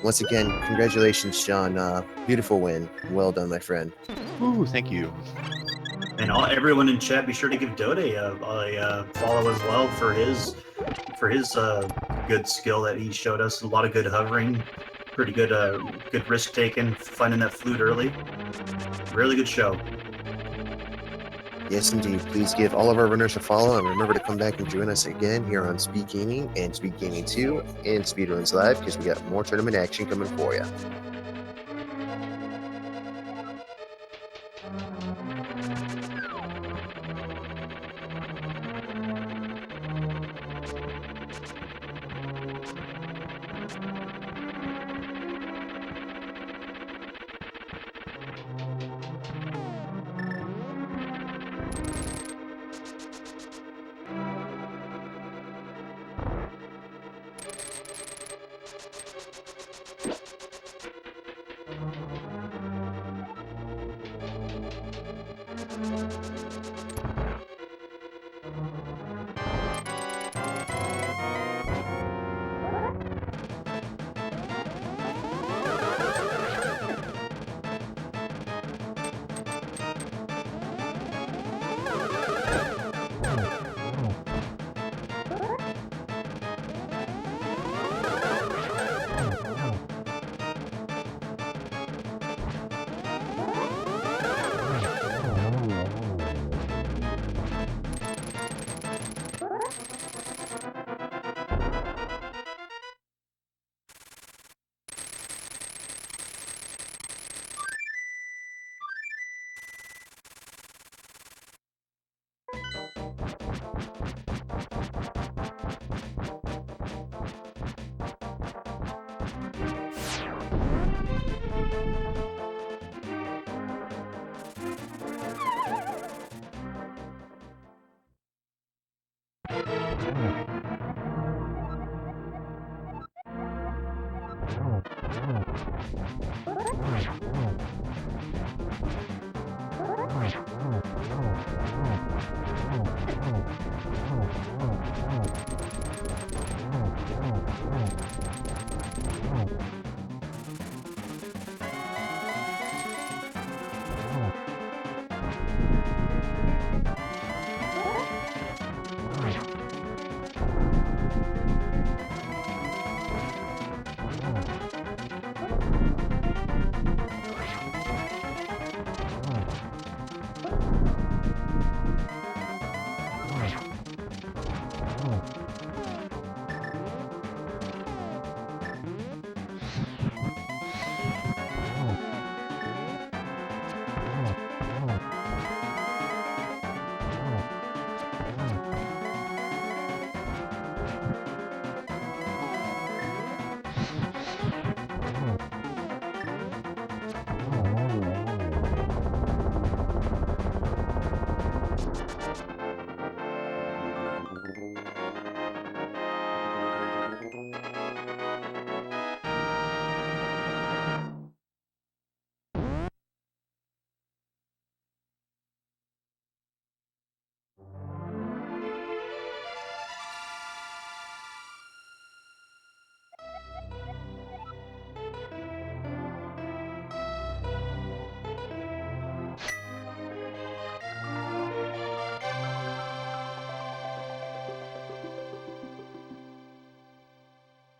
once again, congratulations, Sean. Beautiful win. Well done, my friend. Ooh, thank you. And everyone in chat, be sure to give Dode a follow as well for his good skill that he showed us. A lot of good hovering, pretty good good risk taken, finding that flute early. Really good show. Yes, indeed. Please give all of our runners a follow, and remember to come back and join us again here on Speed Gaming and Speed Gaming 2 and Speedruns Live, because we got more tournament action coming for you.